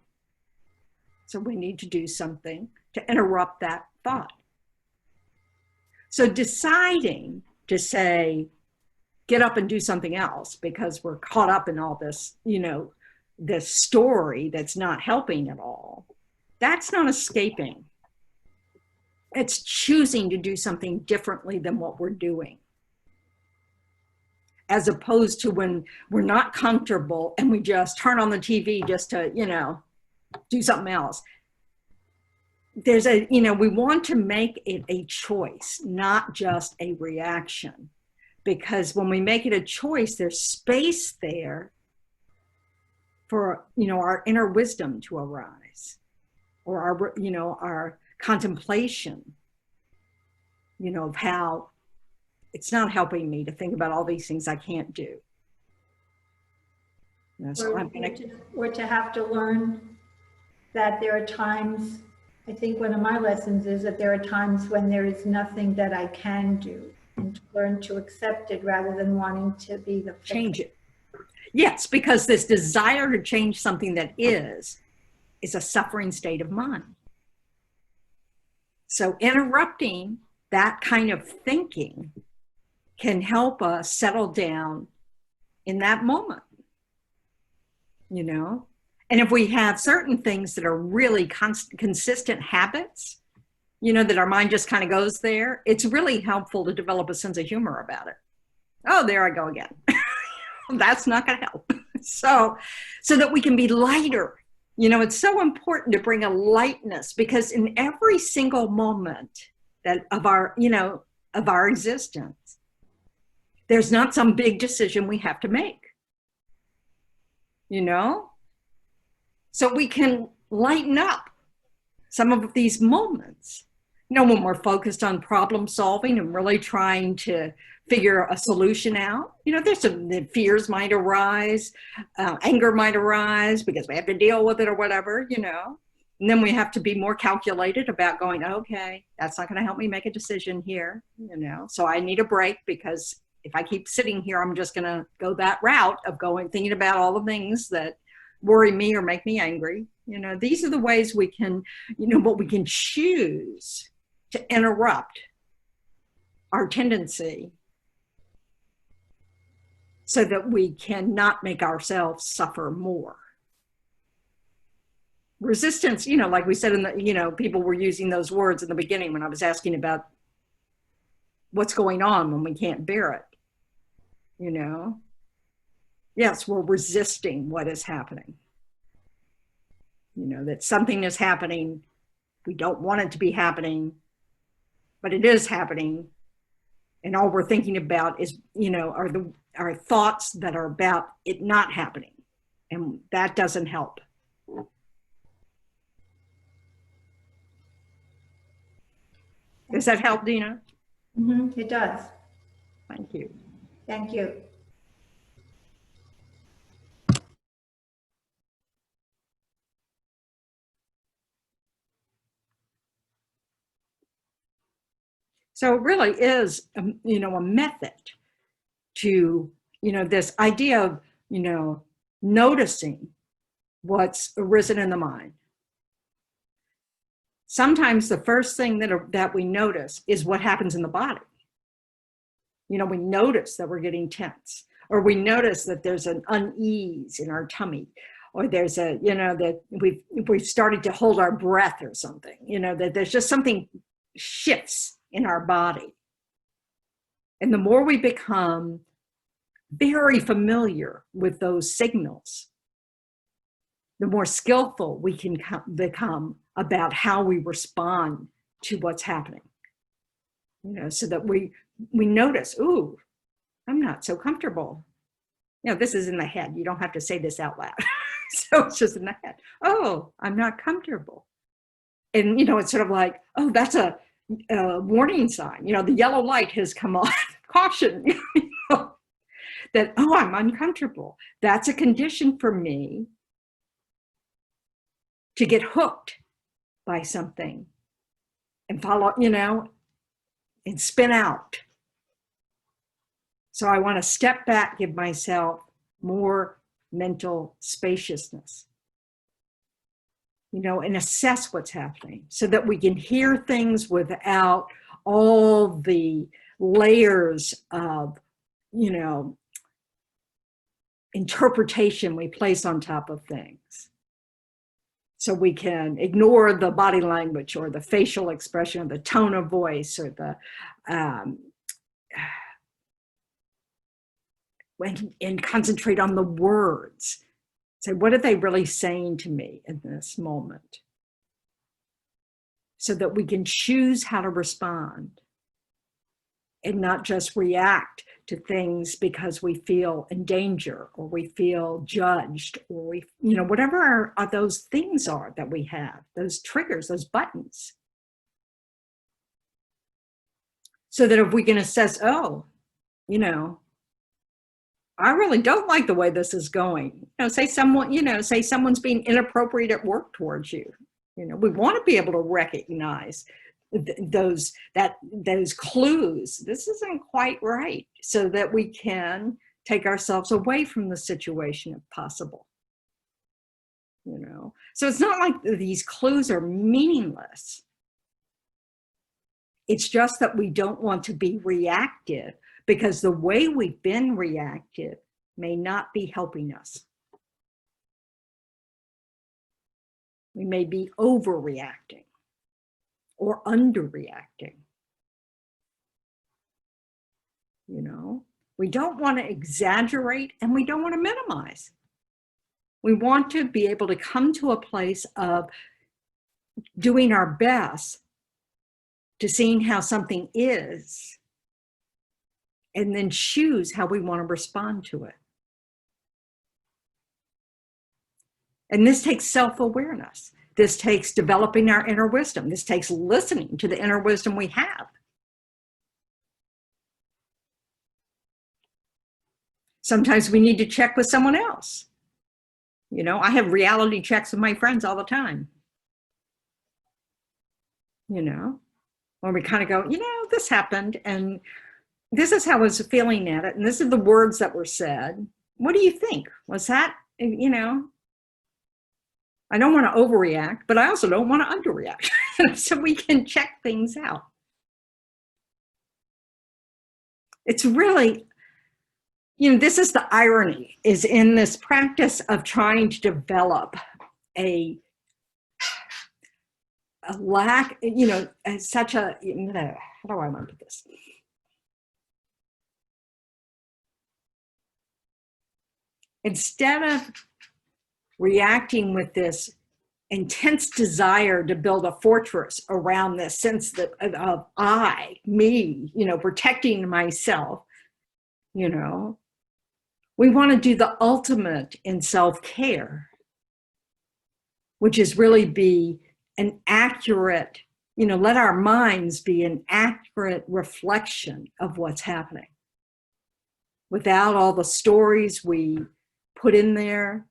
So we need to do something to interrupt that thought. So deciding to say, get up and do something else because we're caught up in all this, you know, this story that's not helping at all. That's not escaping. It's choosing to do something differently than what we're doing. As opposed to when we're not comfortable and we just turn on the TV just to, you know, do something else. There's you know, we want to make it a choice, not just a reaction. Because when we make it a choice, there's space there for, you know, our inner wisdom to arise, or our, you know, our contemplation, you know, of how it's not helping me to think about all these things I can't do. You know, so or to have to learn that there are times, I think one of my lessons is that there are times when there is nothing that I can do. And to learn to accept it rather than wanting to be the change it. Yes, because this desire to change something that is a suffering state of mind. So interrupting that kind of thinking can help us settle down in that moment, you know? And if we have certain things that are really consistent habits, you know, that our mind just kind of goes there, it's really helpful to develop a sense of humor about it. Oh, there I go again. That's not going to help. So that we can be lighter. You know, it's so important to bring a lightness, because in every single moment of our, you know, of our existence, there's not some big decision we have to make, you know? So we can lighten up some of these moments. You know, when we're focused on problem solving and really trying to figure a solution out. You know, there's some the fears might arise, anger might arise because we have to deal with it or whatever, you know. And then we have to be more calculated about going, okay, that's not going to help me make a decision here, you know. So I need a break, because if I keep sitting here, I'm just going to go that route of going, thinking about all the things that worry me or make me angry. You know, these are the ways we can, you know, what we can choose to interrupt our tendency so that we cannot make ourselves suffer more. Resistance, you know, like we said in the, you know, people were using those words in the beginning when I was asking about what's going on when we can't bear it, you know. Yes, we're resisting what is happening. You know, that something is happening, we don't want it to be happening, but it is happening. And all we're thinking about is, you know, are thoughts that are about it not happening. And that doesn't help. Does that help, Dina? Mm-hmm, it does. Thank you. Thank you. So it really is, you know, a method to, you know, this idea of, you know, noticing what's arisen in the mind. Sometimes the first thing that we notice is what happens in the body. You know, we notice that we're getting tense, or we notice that there's an unease in our tummy, or there's a, you know, that we've started to hold our breath or something, you know, that there's just something shifts in our body. And the more we become very familiar with those signals, the more skillful we can become about how we respond to what's happening. You know, so that we notice, ooh, I'm not so comfortable. You know, this is in the head. You don't have to say this out loud. So it's just in the head. Oh, I'm not comfortable. And, you know, it's sort of like, oh, that's a warning sign. You know, the yellow light has come on. Caution. You know, that, oh, I'm uncomfortable. That's a condition for me to get hooked by something and follow, you know, and spin out. So I want to step back, give myself more mental spaciousness, you know, and assess what's happening so that we can hear things without all the layers of, you know, interpretation we place on top of things. So we can ignore the body language or the facial expression or the tone of voice or the, and concentrate on the words. Say, what are they really saying to me in this moment? So that we can choose how to respond and not just react to things because we feel in danger or we feel judged or we, you know, whatever those things are that we have, those triggers, those buttons. So that if we can assess, oh, you know, I really don't like the way this is going. You know, say someone's being inappropriate at work towards you. You know, we want to be able to recognize those clues. This isn't quite right, so that we can take ourselves away from the situation if possible. You know, so it's not like these clues are meaningless. It's just that we don't want to be reactive, because the way we've been reactive may not be helping us. We may be overreacting or underreacting. You know, we don't want to exaggerate and we don't want to minimize. We want to be able to come to a place of doing our best to seeing how something is, and then choose how we want to respond to it. And this takes self-awareness. This takes developing our inner wisdom. This takes listening to the inner wisdom we have. Sometimes we need to check with someone else. You know, I have reality checks with my friends all the time. You know, when we kind of go, you know, this happened and this is how I was feeling at it. And this are the words that were said. What do you think? Was that, you know, I don't want to overreact, but I also don't want to underreact. So we can check things out. It's really, you know, this is the irony, is in this practice of trying to develop a lack, you know, such a, you know, how do I want to put this? Instead of reacting with this intense desire to build a fortress around this sense that of I, me, you know, protecting myself, you know, we want to do the ultimate in self-care, which is really be an accurate, you know, let our minds be an accurate reflection of what's happening without all the stories we put in there,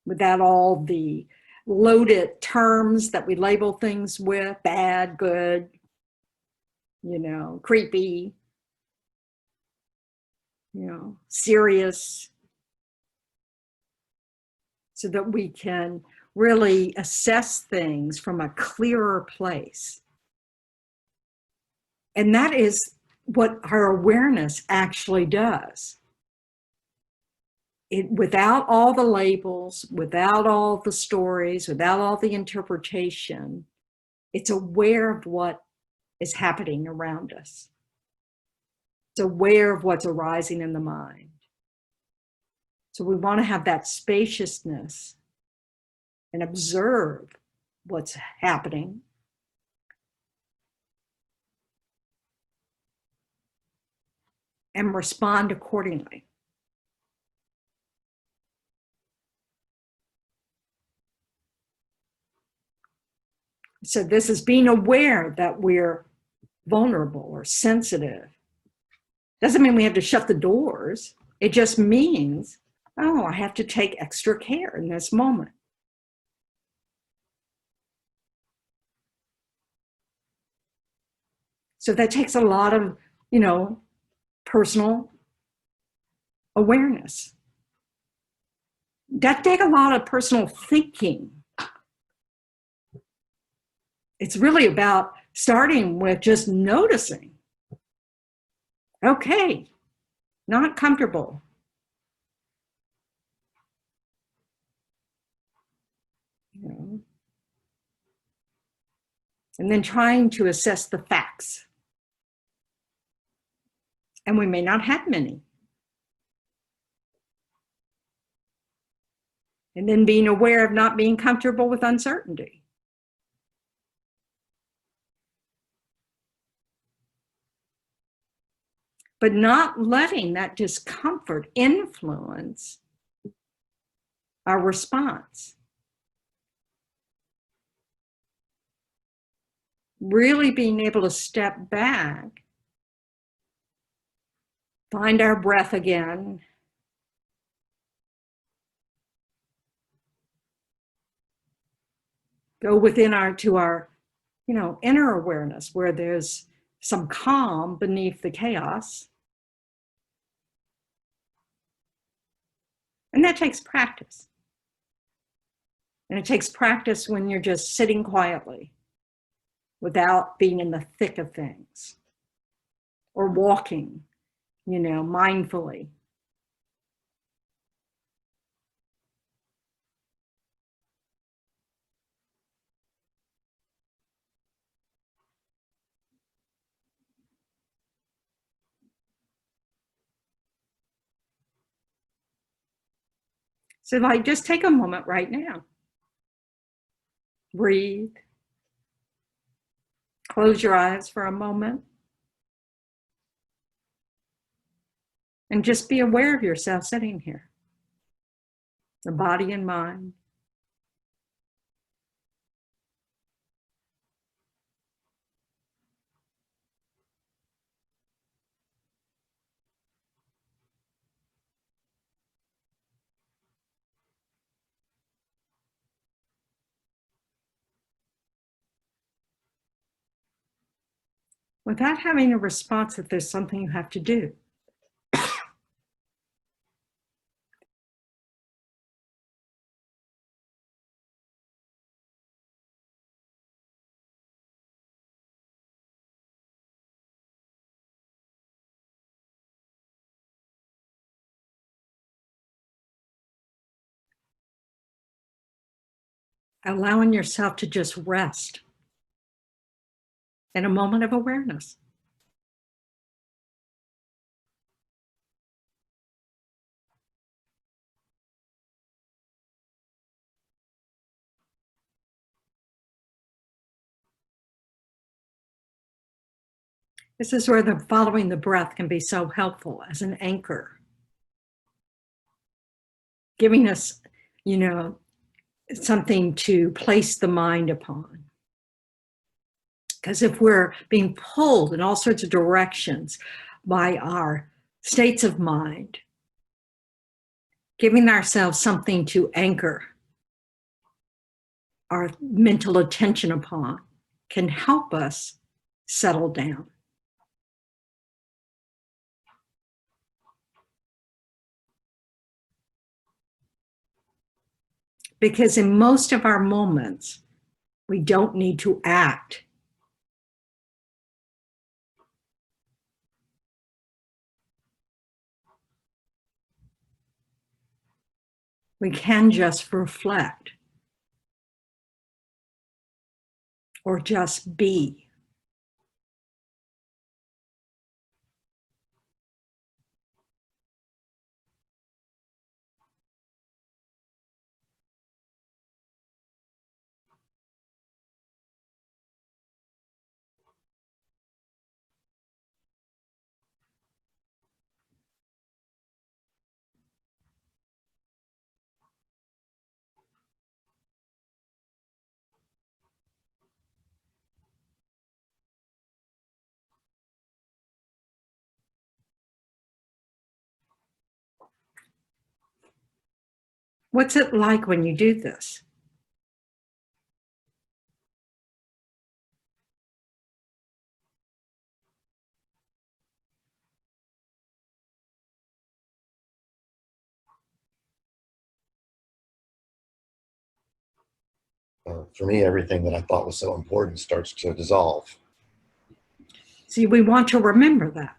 without all the loaded terms that we label things with, bad, good, you know, creepy, you know, serious, so that we can really assess things from a clearer place. And that is what our awareness actually does. It, without all the labels, without all the stories, without all the interpretation, it's aware of what is happening around us. It's aware of what's arising in the mind. So we want to have that spaciousness and observe what's happening. And respond accordingly. So this is being aware that we're vulnerable or sensitive. Doesn't mean we have to shut the doors. It just means, oh, I have to take extra care in this moment. So that takes a lot of, you know, personal awareness. That takes a lot of personal thinking. It's really about starting with just noticing. Okay, not comfortable. You know, and then trying to assess the facts. And we may not have many. And then being aware of not being comfortable with uncertainty. But not letting that discomfort influence our response. Really being able to step back, find our breath again, go within our you know, inner awareness where there's some calm beneath the chaos. And that takes practice. And it takes practice when you're just sitting quietly without being in the thick of things, or walking, you know, mindfully. So like, just take a moment right now. Breathe. Close your eyes for a moment. And just be aware of yourself sitting here. The body and mind. without having a response if there's something you have to do. Allowing yourself to just rest in a moment of awareness. This is where the following the breath can be so helpful as an anchor, giving us, something to place the mind upon. Because if we're being pulled in all sorts of directions by our states of mind, giving ourselves something to anchor our mental attention upon can help us settle down. Because in most of our moments, we don't need to act. We can just reflect or just be. What's it like when you do this? For me, everything that I thought was so important starts to dissolve. See, we want to remember that.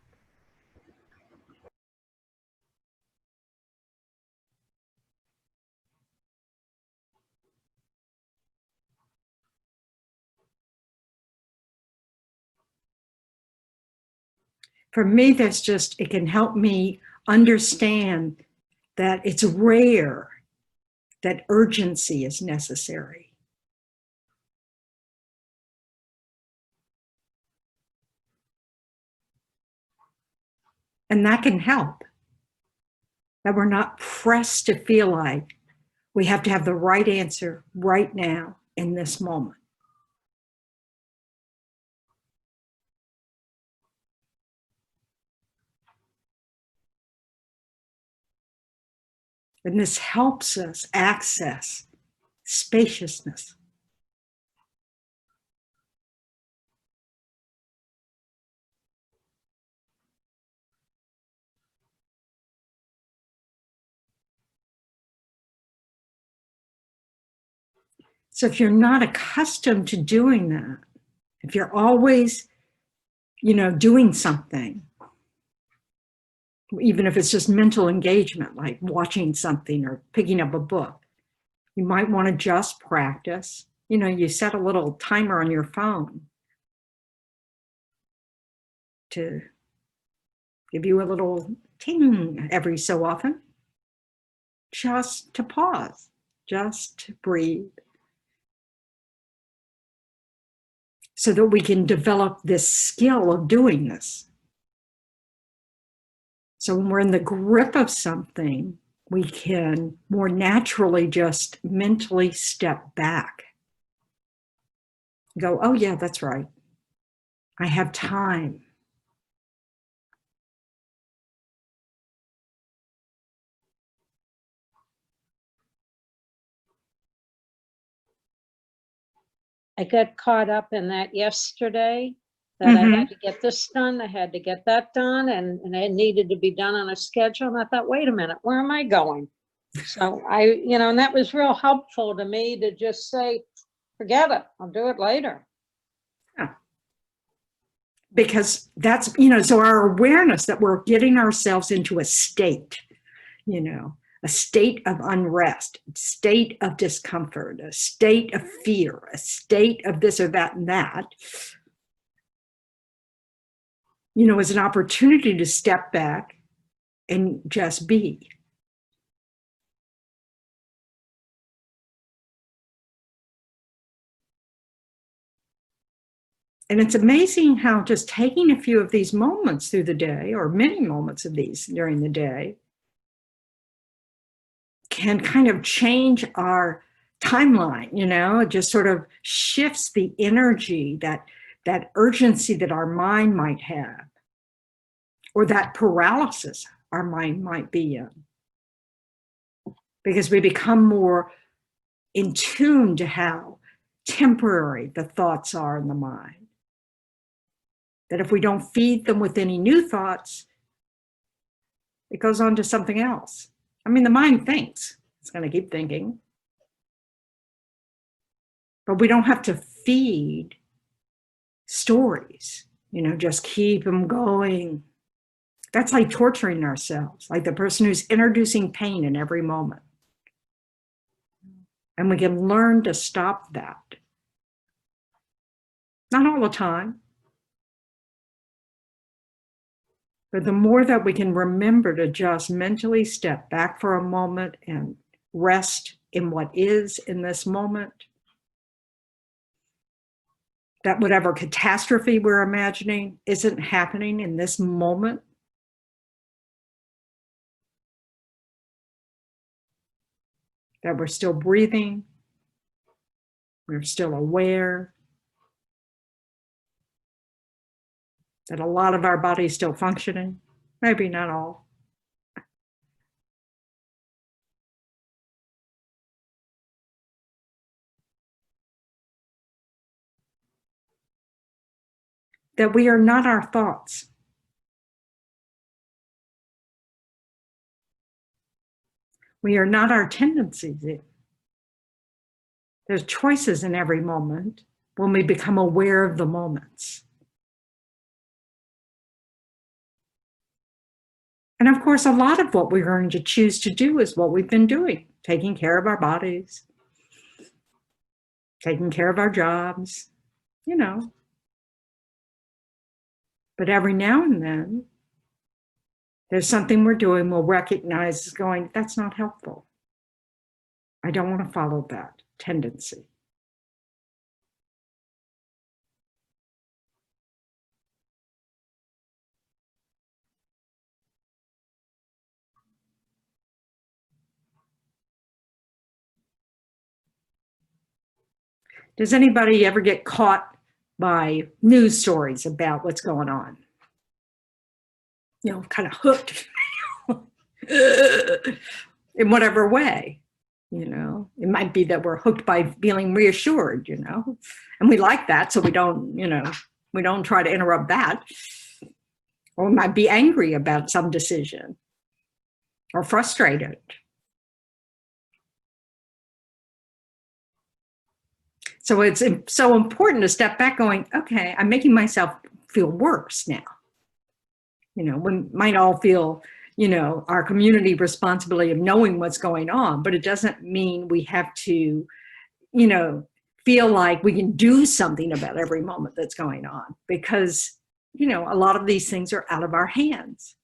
For me, it can help me understand that it's rare that urgency is necessary. And that can help. That we're not pressed to feel like we have to have the right answer right now in this moment. And this helps us access spaciousness. So if you're not accustomed to doing that, if you're always, doing something, even if it's just mental engagement, like watching something or picking up a book, you might want to just practice. You set a little timer on your phone to give you a little ting every so often, just to pause, just to breathe, so that we can develop this skill of doing this. So when we're in the grip of something, we can more naturally just mentally step back. Go, oh yeah, that's right. I have time. I got caught up in that yesterday. that I Mhm. had to get this done, I had to get that done, and it needed to be done on a schedule. And I thought, wait a minute, where am I going? So and that was real helpful to me to just say, forget it, I'll do it later. Because that's, so our awareness that we're getting ourselves into a state, a state of unrest, state of discomfort, a state of fear, a state of this or that and that, is an opportunity to step back and just be. And it's amazing how just taking a few of these moments through the day, or many moments of these during the day, can kind of change our timeline. It just sort of shifts the energy, that urgency that our mind might have, or that paralysis our mind might be in. Because we become more in tune to how temporary the thoughts are in the mind. That if we don't feed them with any new thoughts, it goes on to something else. I mean, the mind thinks, it's going to keep thinking. But we don't have to feed stories, just keep them going. That's like torturing ourselves, like the person who's introducing pain in every moment. And we can learn to stop that. Not all the time. But the more that we can remember to just mentally step back for a moment and rest in what is in this moment, that whatever catastrophe we're imagining isn't happening in this moment. That we're still breathing, we're still aware, that a lot of our body's still functioning, maybe not all. That we are not our thoughts. We are not our tendencies. There's choices in every moment when we become aware of the moments. And of course, a lot of what we're going to choose to do is what we've been doing, taking care of our bodies, taking care of our jobs, But every now and then, there's something we're doing we'll recognize as going, that's not helpful. I don't want to follow that tendency. Does anybody ever get caught by news stories about what's going on? Kind of hooked in whatever way. It might be that we're hooked by feeling reassured, and we like that, so we don't try to interrupt that. Or we might be angry about some decision or frustrated. So it's so important to step back going, okay, I'm making myself feel worse now. We might all feel, our community responsibility of knowing what's going on, but it doesn't mean we have to, feel like we can do something about every moment that's going on, because, a lot of these things are out of our hands.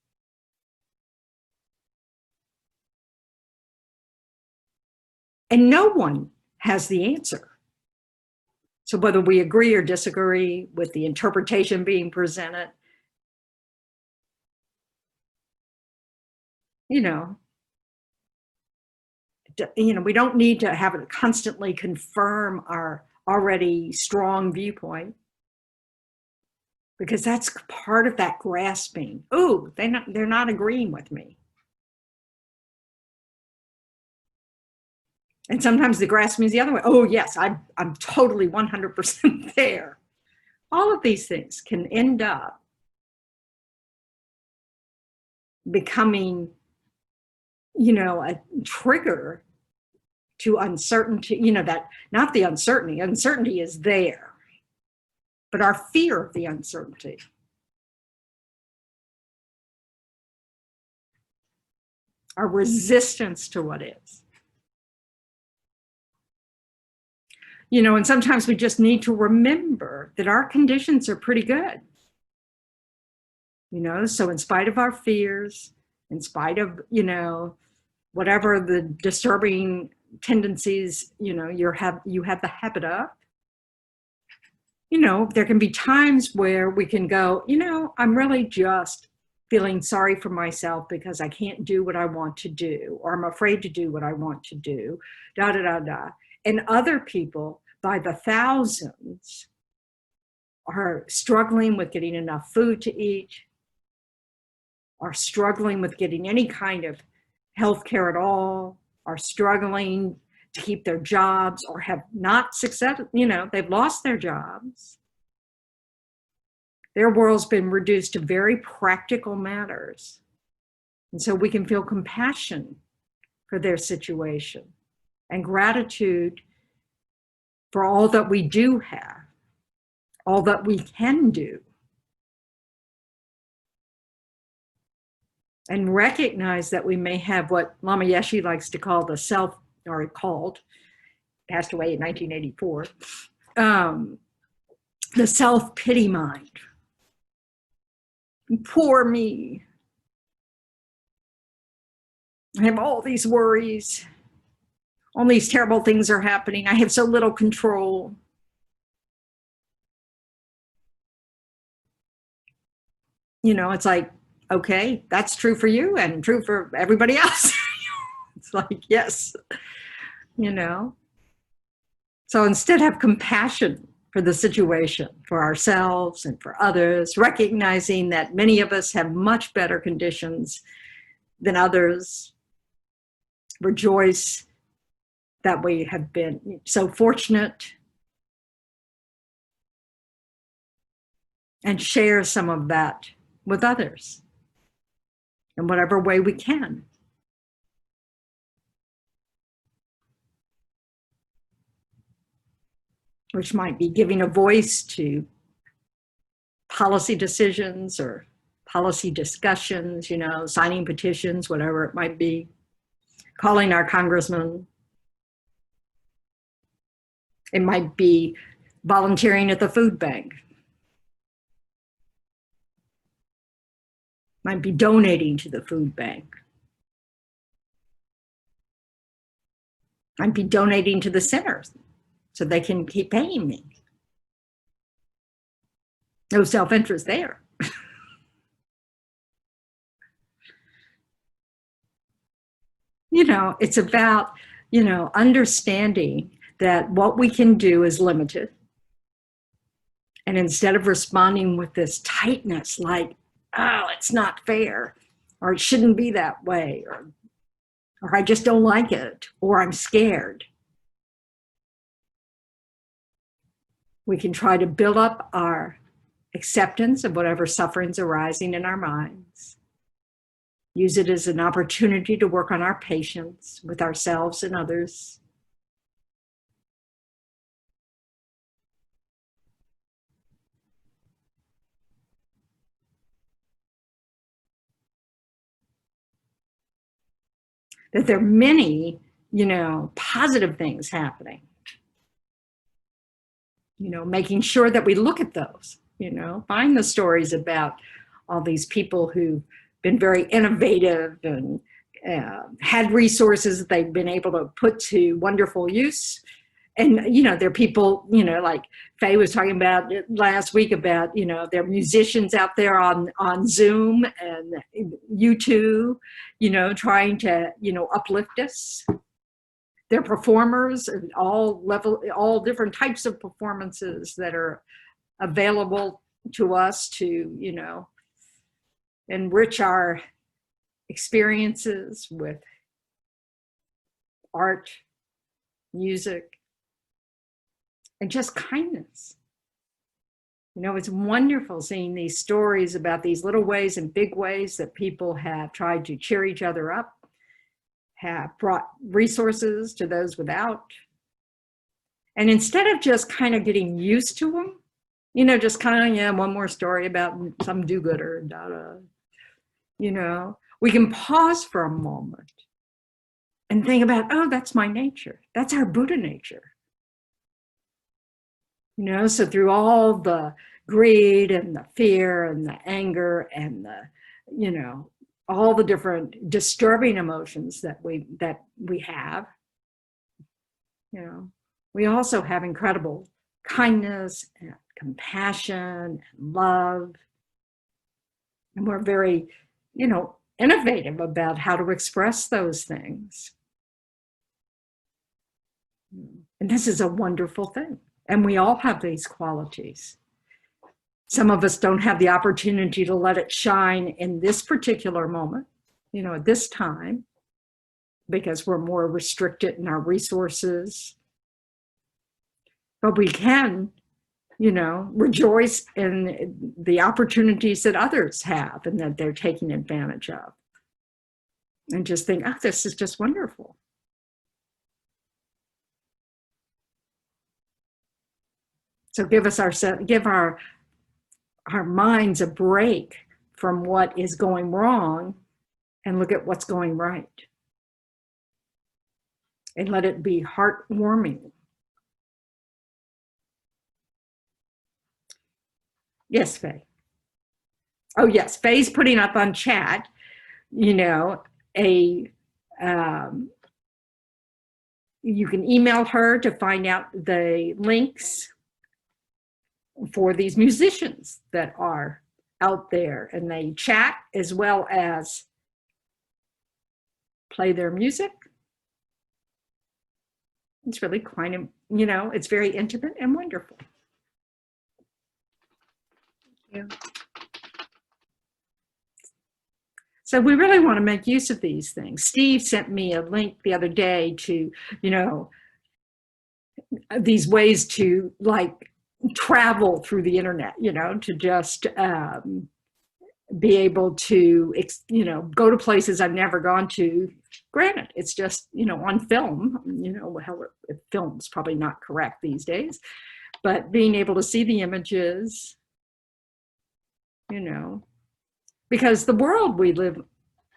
And no one has the answer. So whether we agree or disagree with the interpretation being presented, we don't need to have it constantly confirm our already strong viewpoint, because that's part of that grasping. Oh, they're not agreeing with me. And sometimes the grasping is the other way. Oh, yes, I'm totally 100% there. All of these things can end up becoming, a trigger to uncertainty, that not the uncertainty is there, but our fear of the uncertainty. Our resistance to what is. And sometimes we just need to remember that our conditions are pretty good. So in spite of our fears, in spite of, whatever the disturbing tendencies, you have the habit of, there can be times where we can go, I'm really just feeling sorry for myself because I can't do what I want to do, or I'm afraid to do what I want to do, da, da, da, da. And other people by the thousands are struggling with getting enough food to eat, are struggling with getting any kind of health care at all, are struggling to keep their jobs, or have not success, they've lost their jobs. Their world's been reduced to very practical matters. And so we can feel compassion for their situation and gratitude for all that we do have, all that we can do. And recognize that we may have what Lama Yeshe likes to call the self, or called, passed away in 1984, the self-pity mind. Poor me. I have all these worries. All these terrible things are happening. I have so little control. It's like, okay, that's true for you and true for everybody else. It's like, yes, So instead have compassion for the situation, for ourselves and for others, recognizing that many of us have much better conditions than others. Rejoice that we have been so fortunate, and share some of that with others in whatever way we can. Which might be giving a voice to policy decisions or policy discussions, signing petitions, whatever it might be, calling our congressman. It might be volunteering at the food bank. Might be donating to the food bank. Might be donating to the centers so they can keep paying me. No self-interest there. It's about, understanding that what we can do is limited. And instead of responding with this tightness, like, oh, it's not fair, or it shouldn't be that way, or I just don't like it, or I'm scared. We can try to build up our acceptance of whatever suffering's arising in our minds. Use it as an opportunity to work on our patience with ourselves and others. That there are many, positive things happening. Making sure that we look at those, find the stories about all these people who've been very innovative and had resources that they've been able to put to wonderful use. And, there are people, like Faye was talking about last week about, there are musicians out there on Zoom and YouTube, trying to, uplift us. They're performers and all different types of performances that are available to us to, enrich our experiences with art, music, and just kindness. You know, it's wonderful seeing these stories about these little ways and big ways that people have tried to cheer each other up, have brought resources to those without. And instead of just kind of getting used to them, you know, just kind of, yeah, one more story about some do-gooder, you know, we can pause for a moment and think about, oh, that's my nature. That's our Buddha nature. You know, so through all the greed and the fear and the anger and the, you know, all the different disturbing emotions that we have, you know, we also have incredible kindness and compassion and love. And we're very, you know, innovative about how to express those things. And this is a wonderful thing. And we all have these qualities. Some of us don't have the opportunity to let it shine in this particular moment, you know, at this time, because we're more restricted in our resources. But we can, you know, rejoice in the opportunities that others have and that they're taking advantage of. And just think, oh, this is just wonderful. So give our minds a break from what is going wrong and look at what's going right. And let it be heartwarming. Yes, Faye. Oh, yes, Faye's putting up on chat, you know, you can email her to find out the links for these musicians that are out there, and they chat as well as play their music. It's really kind of, you know, it's very intimate and wonderful. Thank you. So we really want to make use of these things. Steve sent me a link the other day to, you know, these ways to like travel through the internet, you know, to just be able to, you know, go to places I've never gone to. Granted, it's just, you know, on film, you know, how film's probably not correct these days, but being able to see the images, you know, because the world we live,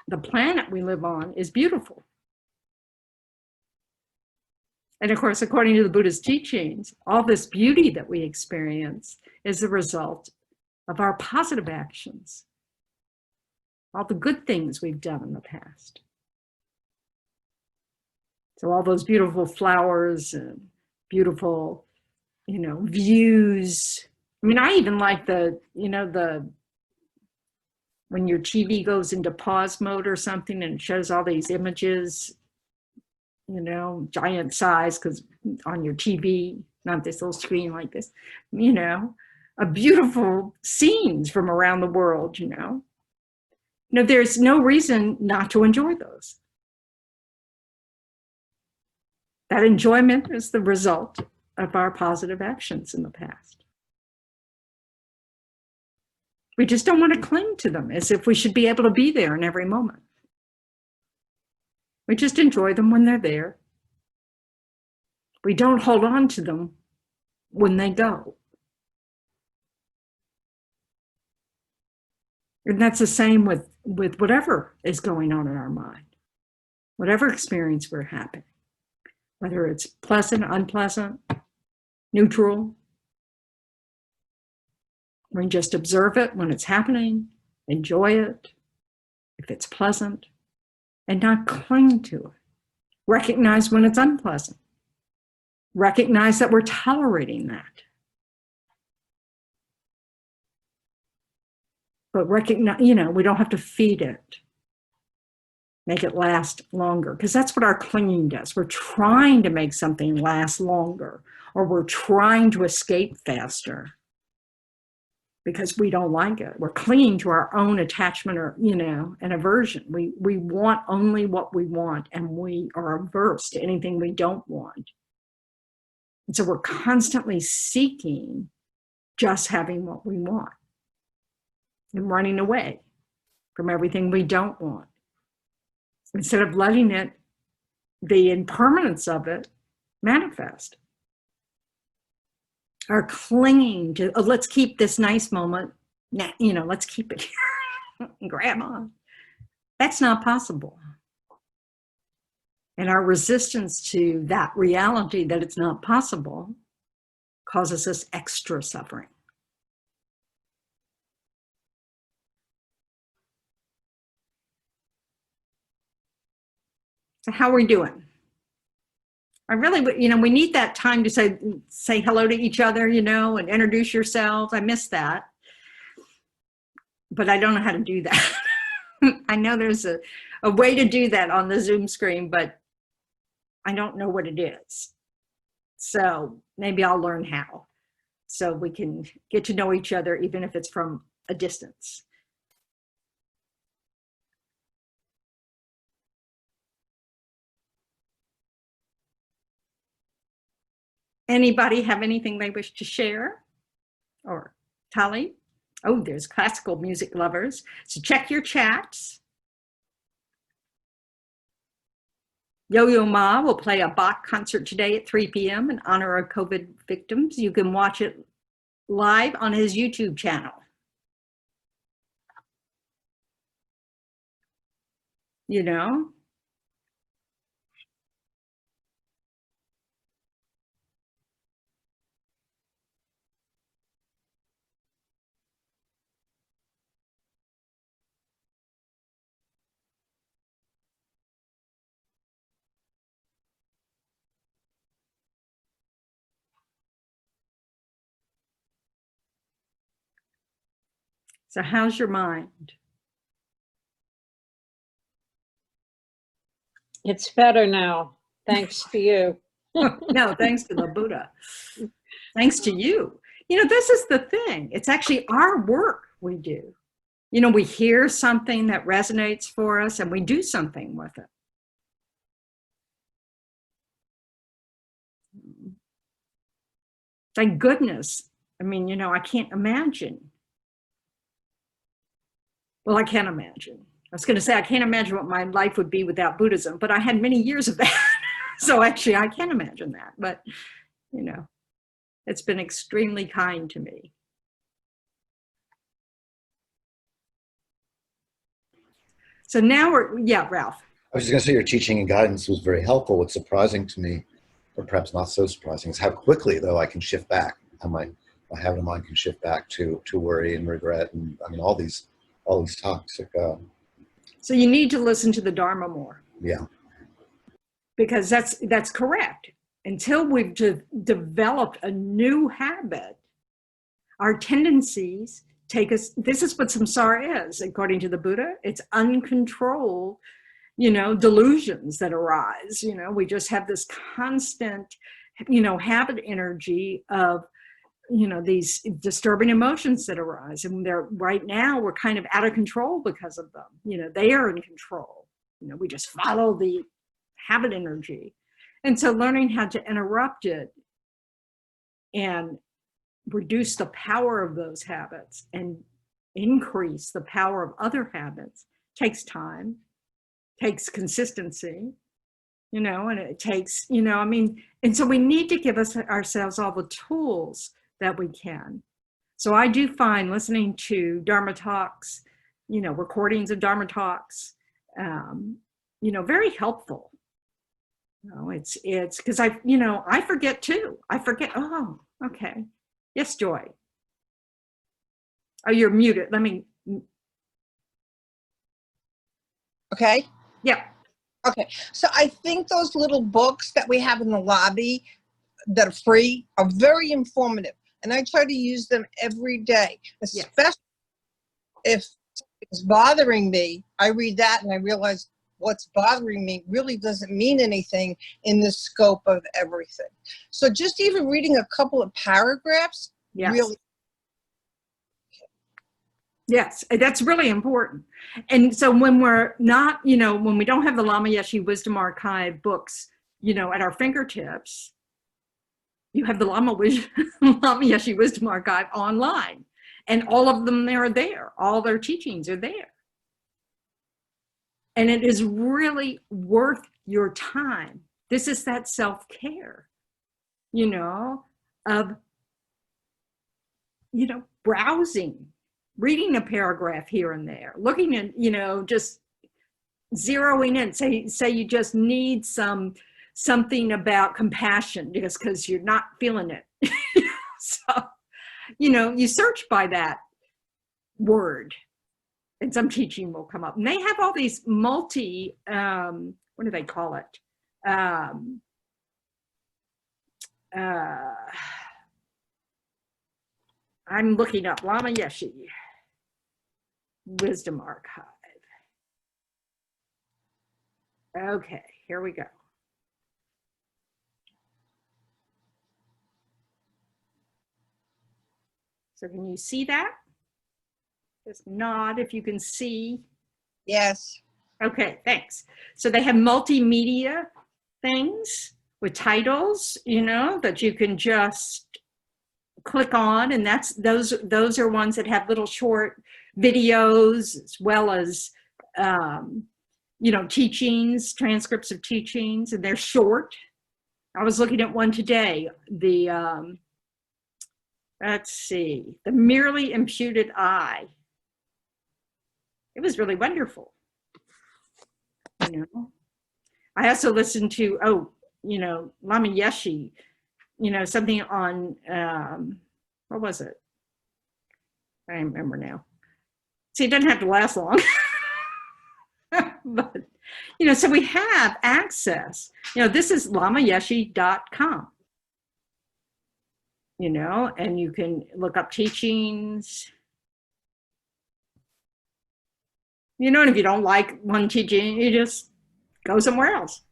the planet we live on is beautiful. And of course, according to the Buddhist teachings, all this beauty that we experience is the result of our positive actions, all the good things we've done in the past. So all those beautiful flowers and beautiful, you know, views. I mean, I even like the, you know, when your TV goes into pause mode or something and it shows all these images, you know, giant size, because on your TV, not this little screen like this, you know, beautiful scenes from around the world, you know. No, there's no reason not to enjoy those. That enjoyment is the result of our positive actions in the past. We just don't want to cling to them as if we should be able to be there in every moment. We just enjoy them when they're there. We don't hold on to them when they go. And that's the same with whatever is going on in our mind, whatever experience we're having, whether it's pleasant, unpleasant, neutral. We just observe it when it's happening, enjoy it, if it's pleasant, and not cling to it. Recognize when it's unpleasant. Recognize that we're tolerating that. But recognize, you know, we don't have to feed it. Make it last longer, because that's what our clinging does. We're trying to make something last longer, or we're trying to escape faster because we don't like it. We're clinging to our own attachment or, you know, an aversion. We want only what we want, and we are averse to anything we don't want. And so we're constantly seeking just having what we want and running away from everything we don't want. Instead of letting it, the impermanence of it, manifest. Or clinging to, oh, let's keep this nice moment, let's keep it here and grab on. That's not possible. And our resistance to that reality that it's not possible causes us extra suffering. So how are we doing? I really, we need that time to say hello to each other, and introduce yourselves. I miss that. But I don't know how to do that. I know there's a way to do that on the Zoom screen, but I don't know what it is. So maybe I'll learn how, so we can get to know each other, even if it's from a distance. Anybody have anything they wish to share? Or Tali? Oh, there's classical music lovers. So check your chats. Yo-Yo Ma will play a Bach concert today at 3 p.m. in honor of COVID victims. You can watch it live on his YouTube channel. So how's your mind? It's better now, thanks to you. No, thanks to the Buddha. Thanks to you. This is the thing. It's actually our work we do. We hear something that resonates for us and we do something with it. Thank goodness. I can't imagine. Well, I can't imagine. I was going to say, I can't imagine what my life would be without Buddhism, but I had many years of that. So actually, I can imagine that. But, it's been extremely kind to me. So now Ralph. I was just going to say your teaching and guidance was very helpful. What's surprising to me, or perhaps not so surprising, is how quickly, though, I can shift back. How my habit of mind can shift back to worry and regret, and all these toxic. So you need to listen to the Dharma more. Yeah. Because that's correct. Until we've developed a new habit, our tendencies take us, this is what samsara is, according to the Buddha. It's uncontrolled, delusions that arise. We just have this constant, habit energy of, these disturbing emotions that arise. And right now we're kind of out of control because of them. They are in control. We just follow the habit energy. And so learning how to interrupt it and reduce the power of those habits and increase the power of other habits takes time, takes consistency, and it takes, and so we need to give ourselves all the tools that we can. So I do find listening to Dharma talks, recordings of Dharma talks, very helpful. It's because I forget too. I forget. Oh, okay. Yes, Joy. Oh, you're muted. Let me. Okay. Yeah. Okay. So I think those little books that we have in the lobby that are free are very informative. And I try to use them every day, especially if it's bothering me. I read that and I realize what's bothering me really doesn't mean anything in the scope of everything. So just even reading a couple of paragraphs, really. Yes, that's really important. And so when we're not, when we don't have the Lama Yeshe Wisdom Archive books, at our fingertips, you have the Lama Yeshe Wisdom Archive online, and all of them are there. All their teachings are there. And it is really worth your time. This is that self-care, you know, of, you know, browsing, reading a paragraph here and there, looking at, you know, just zeroing in. Say you just need something about compassion just because you're not feeling it. So, you know, you search by that word and some teaching will come up. And they have all these what do they call it? I'm looking up Lama Yeshe Wisdom Archive. Okay, here we go. So can you see that? Just nod if you can see. Yes. Okay, thanks. So they have multimedia things with titles, you know, that you can just click on, and those are ones that have little short videos as well as you know, teachings, transcripts of teachings, and they're short. I was looking at one today, the let's see, the Merely Imputed I. It was really wonderful. You know, I also listened to, you know, Lama Yeshe, you know, something on, what was it? I don't remember now. See, it doesn't have to last long. But, you know, so we have access. You know, this is lamayeshe.com. You know, and you can look up teachings. You know, and if you don't like one teaching, you just go somewhere else.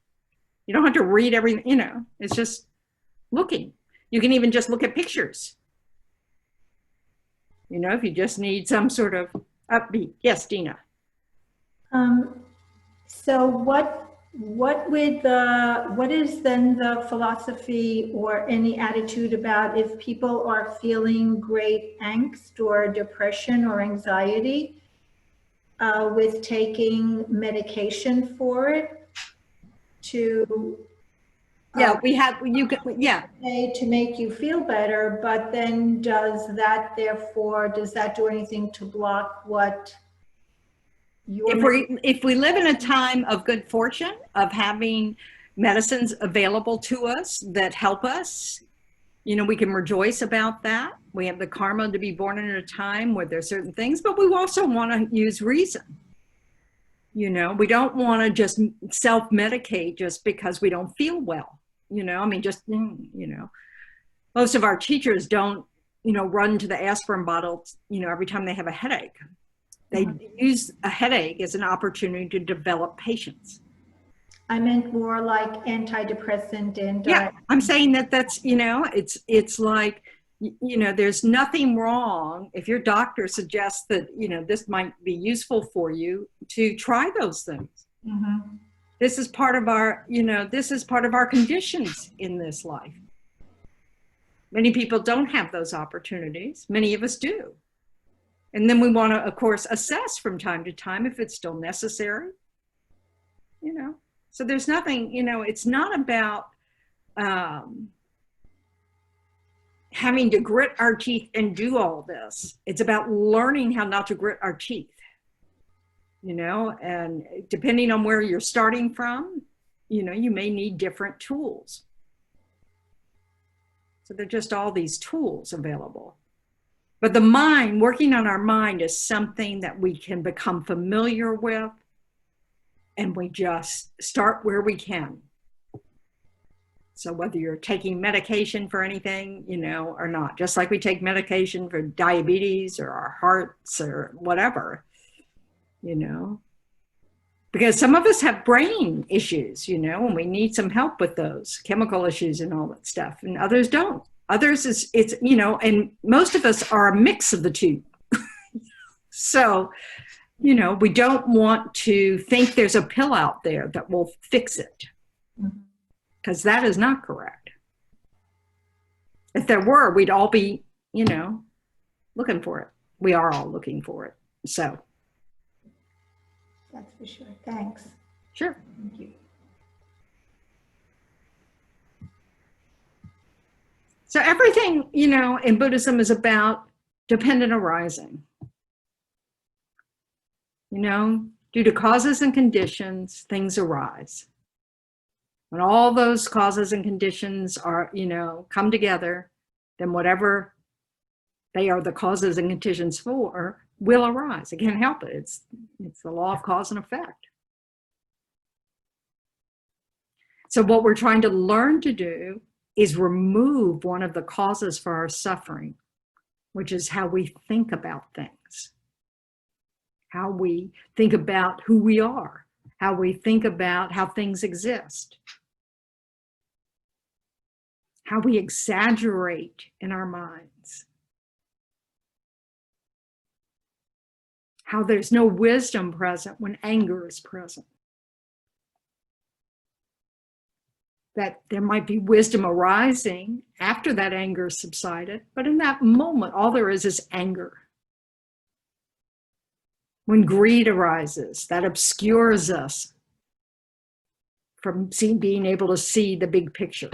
You don't have to read everything, you know, it's just looking. You can even just look at pictures. You know, if you just need some sort of upbeat. Yes, Dina. So what is then the philosophy or any attitude about if people are feeling great angst or depression or anxiety with taking medication for it to to make you feel better, but then does that do anything to block what if we live in a time of good fortune, of having medicines available to us that help us, you know, we can rejoice about that. We have the karma to be born in a time where there's certain things, but we also want to use reason. You know, we don't want to just self-medicate just because we don't feel well. You know, I mean, just, you know, most of our teachers don't, you know, run to the aspirin bottle, you know, every time they have a headache. They use a headache as an opportunity to develop patience. I meant more like antidepressant and yeah, I'm saying that's, you know, it's like, you know, there's nothing wrong if your doctor suggests that, you know, this might be useful for you to try those things. Mm-hmm. This is part of our, you know, this is part of our conditions in this life. Many people don't have those opportunities. Many of us do. And then we want to, of course, assess from time to time if it's still necessary, you know. So there's nothing, you know, it's not about having to grit our teeth and do all this. It's about learning how not to grit our teeth, you know, and depending on where you're starting from, you know, you may need different tools. So they're just all these tools available. But the mind, working on our mind is something that we can become familiar with, and we just start where we can. So whether you're taking medication for anything, you know, or not, just like we take medication for diabetes or our hearts or whatever, you know, because some of us have brain issues, you know, and we need some help with those chemical issues and all that stuff, and others don't. Others it's, you know, and most of us are a mix of the two. So, you know, we don't want to think there's a pill out there that will fix it, because that is not correct. If there were, we'd all be, you know, looking for it. We are all looking for it. So. That's for sure. Thanks. Sure. Thank you. So everything, you know, in Buddhism is about dependent arising. You know, due to causes and conditions, things arise. When all those causes and conditions are, you know, come together, then whatever they are the causes and conditions for will arise. It can't help it. It's the law of cause and effect. So what we're trying to learn to do is remove one of the causes for our suffering, which is how we think about things, how we think about who we are, how we think about how things exist, how we exaggerate in our minds, how there's no wisdom present when anger is present. That there might be wisdom arising after that anger subsided, but in that moment, all there is anger. When greed arises, that obscures us from being able to see the big picture.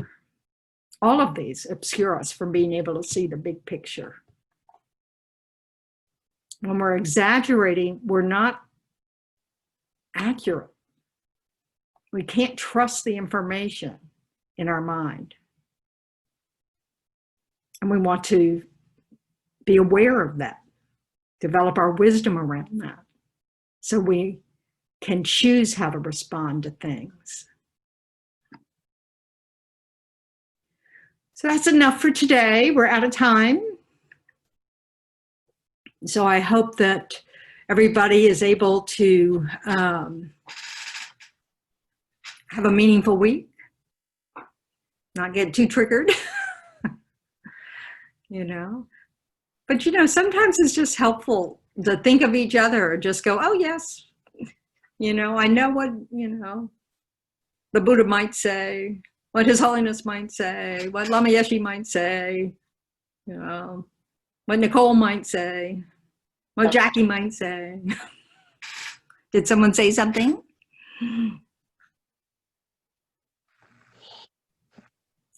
All of these obscure us from being able to see the big picture. When we're exaggerating, we're not accurate. We can't trust the information in our mind. And we want to be aware of that, develop our wisdom around that, so we can choose how to respond to things. So that's enough for today. We're out of time. So I hope that everybody is able to have a meaningful week, not get too triggered, you know. But, you know, sometimes it's just helpful to think of each other or just go, oh, yes, you know, I know what, you know, the Buddha might say, what His Holiness might say, what Lama Yeshe might say, you know, what Nicole might say, what Jackie might say. Did someone say something?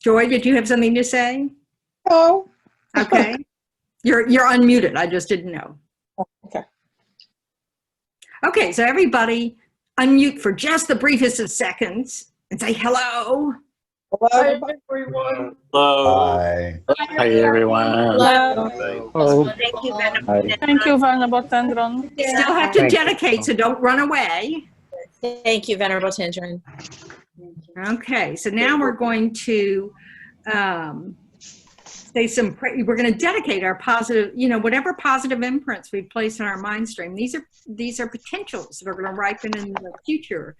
Joy, did you have something to say? Oh. Okay. You're unmuted. I just didn't know. Okay. Okay, so everybody unmute for just the briefest of seconds and say hello. Hello. Everyone. Bye. Hi, everyone. Oh, Thank you, Hi. Venerable. Thank you, Venerable Tendron. You still have to Thank you. dedicate, so don't run away. Thank you, Venerable Tendron. Okay, so now we're going to say we're going to dedicate our positive, you know, whatever positive imprints we place in our mind stream. These are potentials that are going to ripen in the future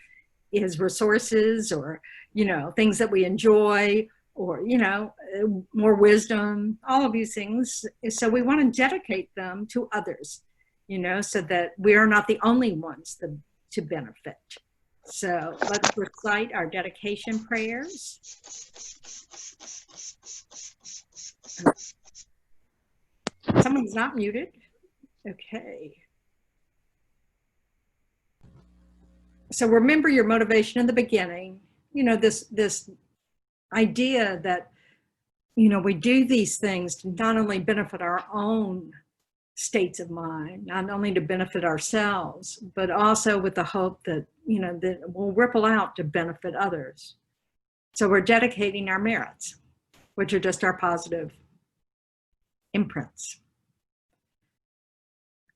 as resources, or, you know, things that we enjoy, or, you know, more wisdom, all of these things. So we want to dedicate them to others, you know, so that we are not the only ones to benefit. So let's recite our dedication prayers. Someone's not muted. Okay. So remember your motivation in the beginning, you know, this idea that, you know, we do these things to not only benefit our own states of mind, not only to benefit ourselves, but also with the hope that, you know, that we'll ripple out to benefit others. So we're dedicating our merits, which are just our positive imprints.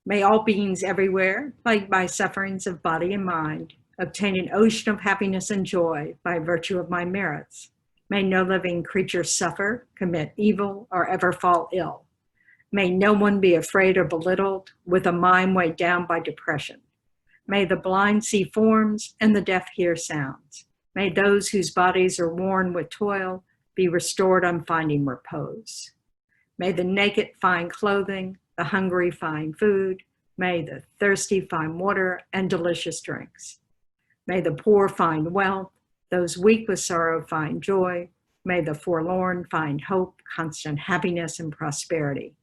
May all beings everywhere, plagued by sufferings of body and mind, obtain an ocean of happiness and joy by virtue of my merits. May no living creature suffer, commit evil, or ever fall ill. May no one be afraid or belittled with a mind weighed down by depression. May the blind see forms and the deaf hear sounds. May those whose bodies are worn with toil be restored on finding repose. May the naked find clothing, the hungry find food. May the thirsty find water and delicious drinks. May the poor find wealth, those weak with sorrow find joy. May the forlorn find hope, constant happiness, and prosperity.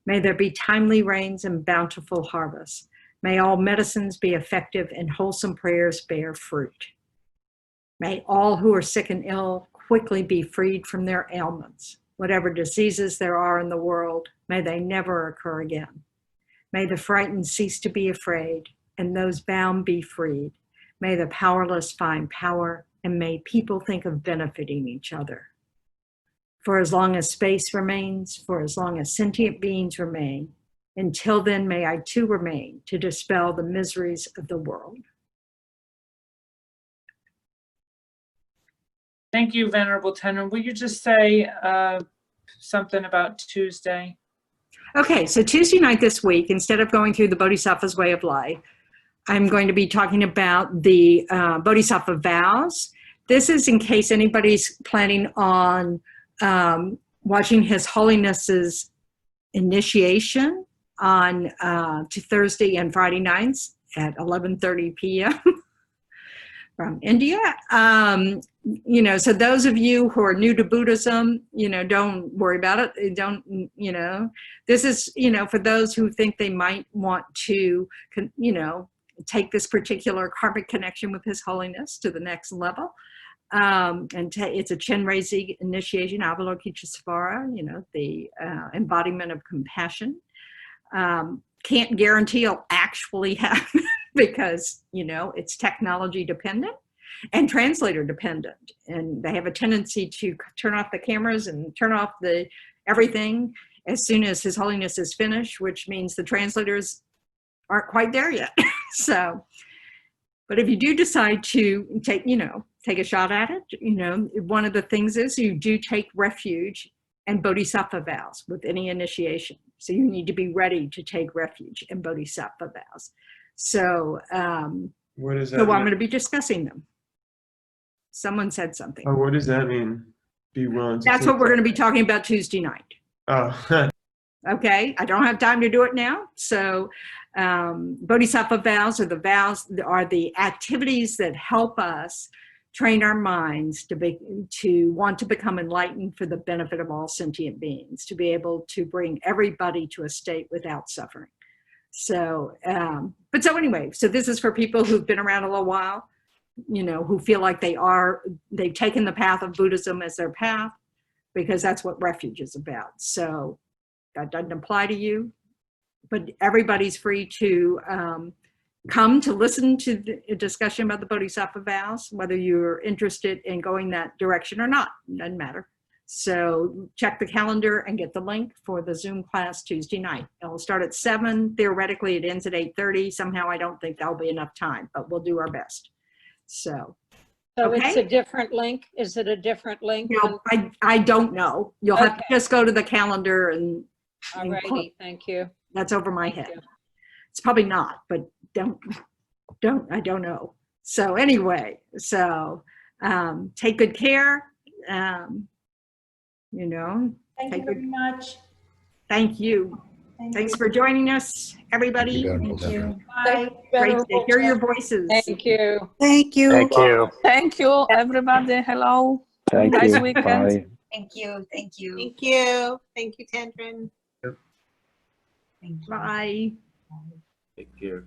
May there be timely rains and bountiful harvests. May all medicines be effective and wholesome prayers bear fruit. May all who are sick and ill quickly be freed from their ailments. Whatever diseases there are in the world, may they never occur again. May the frightened cease to be afraid, and those bound be freed. May the powerless find power, and may people think of benefiting each other. For as long as space remains, for as long as sentient beings remain, until then may I too remain to dispel the miseries of the world. Thank you, Venerable Tendron. Will you just say something about Tuesday? Okay, so Tuesday night this week, instead of going through the Bodhisattva's way of life, I'm going to be talking about the Bodhisattva vows. This is in case anybody's planning on watching His Holiness's initiation on to Thursday and Friday nights at 11:30 p.m. from India. You know, so those of you who are new to Buddhism, you know, don't worry about it. Don't, you know, this is, you know, for those who think they might want to, you know, take this particular karmic connection with His Holiness to the next level. It's a Chenrezig initiation, Avalokiteshvara, you know, the embodiment of compassion. Can't guarantee it'll actually happen because, you know, it's technology dependent and translator dependent. And they have a tendency to turn off the cameras and turn off the everything as soon as His Holiness is finished, which means the translators aren't quite there yet. So, but if you do decide to take, you know, take a shot at it, you know, one of the things is you do take refuge and bodhisattva vows with any initiation. So you need to be ready to take refuge in bodhisattva vows. So, what does that so mean? I'm going to be discussing them. Someone said something. Oh, what does that mean? Be willing to That's take what we're going to be talking about Tuesday night. Oh. Okay, I don't have time to do it now. So bodhisattva vows are the activities that help us train our minds to want to become enlightened for the benefit of all sentient beings, to be able to bring everybody to a state without suffering. So, but so anyway, so this is for people who've been around a little while, you know, who feel like they've taken the path of Buddhism as their path, because that's what refuge is about. So that doesn't apply to you, but everybody's free to come to listen to the discussion about the Bodhisattva vows, whether you're interested in going that direction or not, doesn't matter. So check the calendar and get the link for the Zoom class Tuesday night. It'll start at 7. Theoretically, it ends at 8:30. Somehow I don't think that'll be enough time, but we'll do our best. So It's a different link? Is it a different link? You know, I don't know. You'll have to just go to the calendar and Alrighty, thank you. That's over my head. It's probably not, but I don't know. So anyway, so take good care. You know, Thank you very much. Thank you. Thanks for joining us, everybody. Thank you. Bye. Great to hear your voices. Thank you. Thank you. Thank you. Thank you, everybody. Hello. Thank Nice you. weekend. Bye. Thank you. Thank you. Thank you. Thank you, Tendron. Bye. Take care.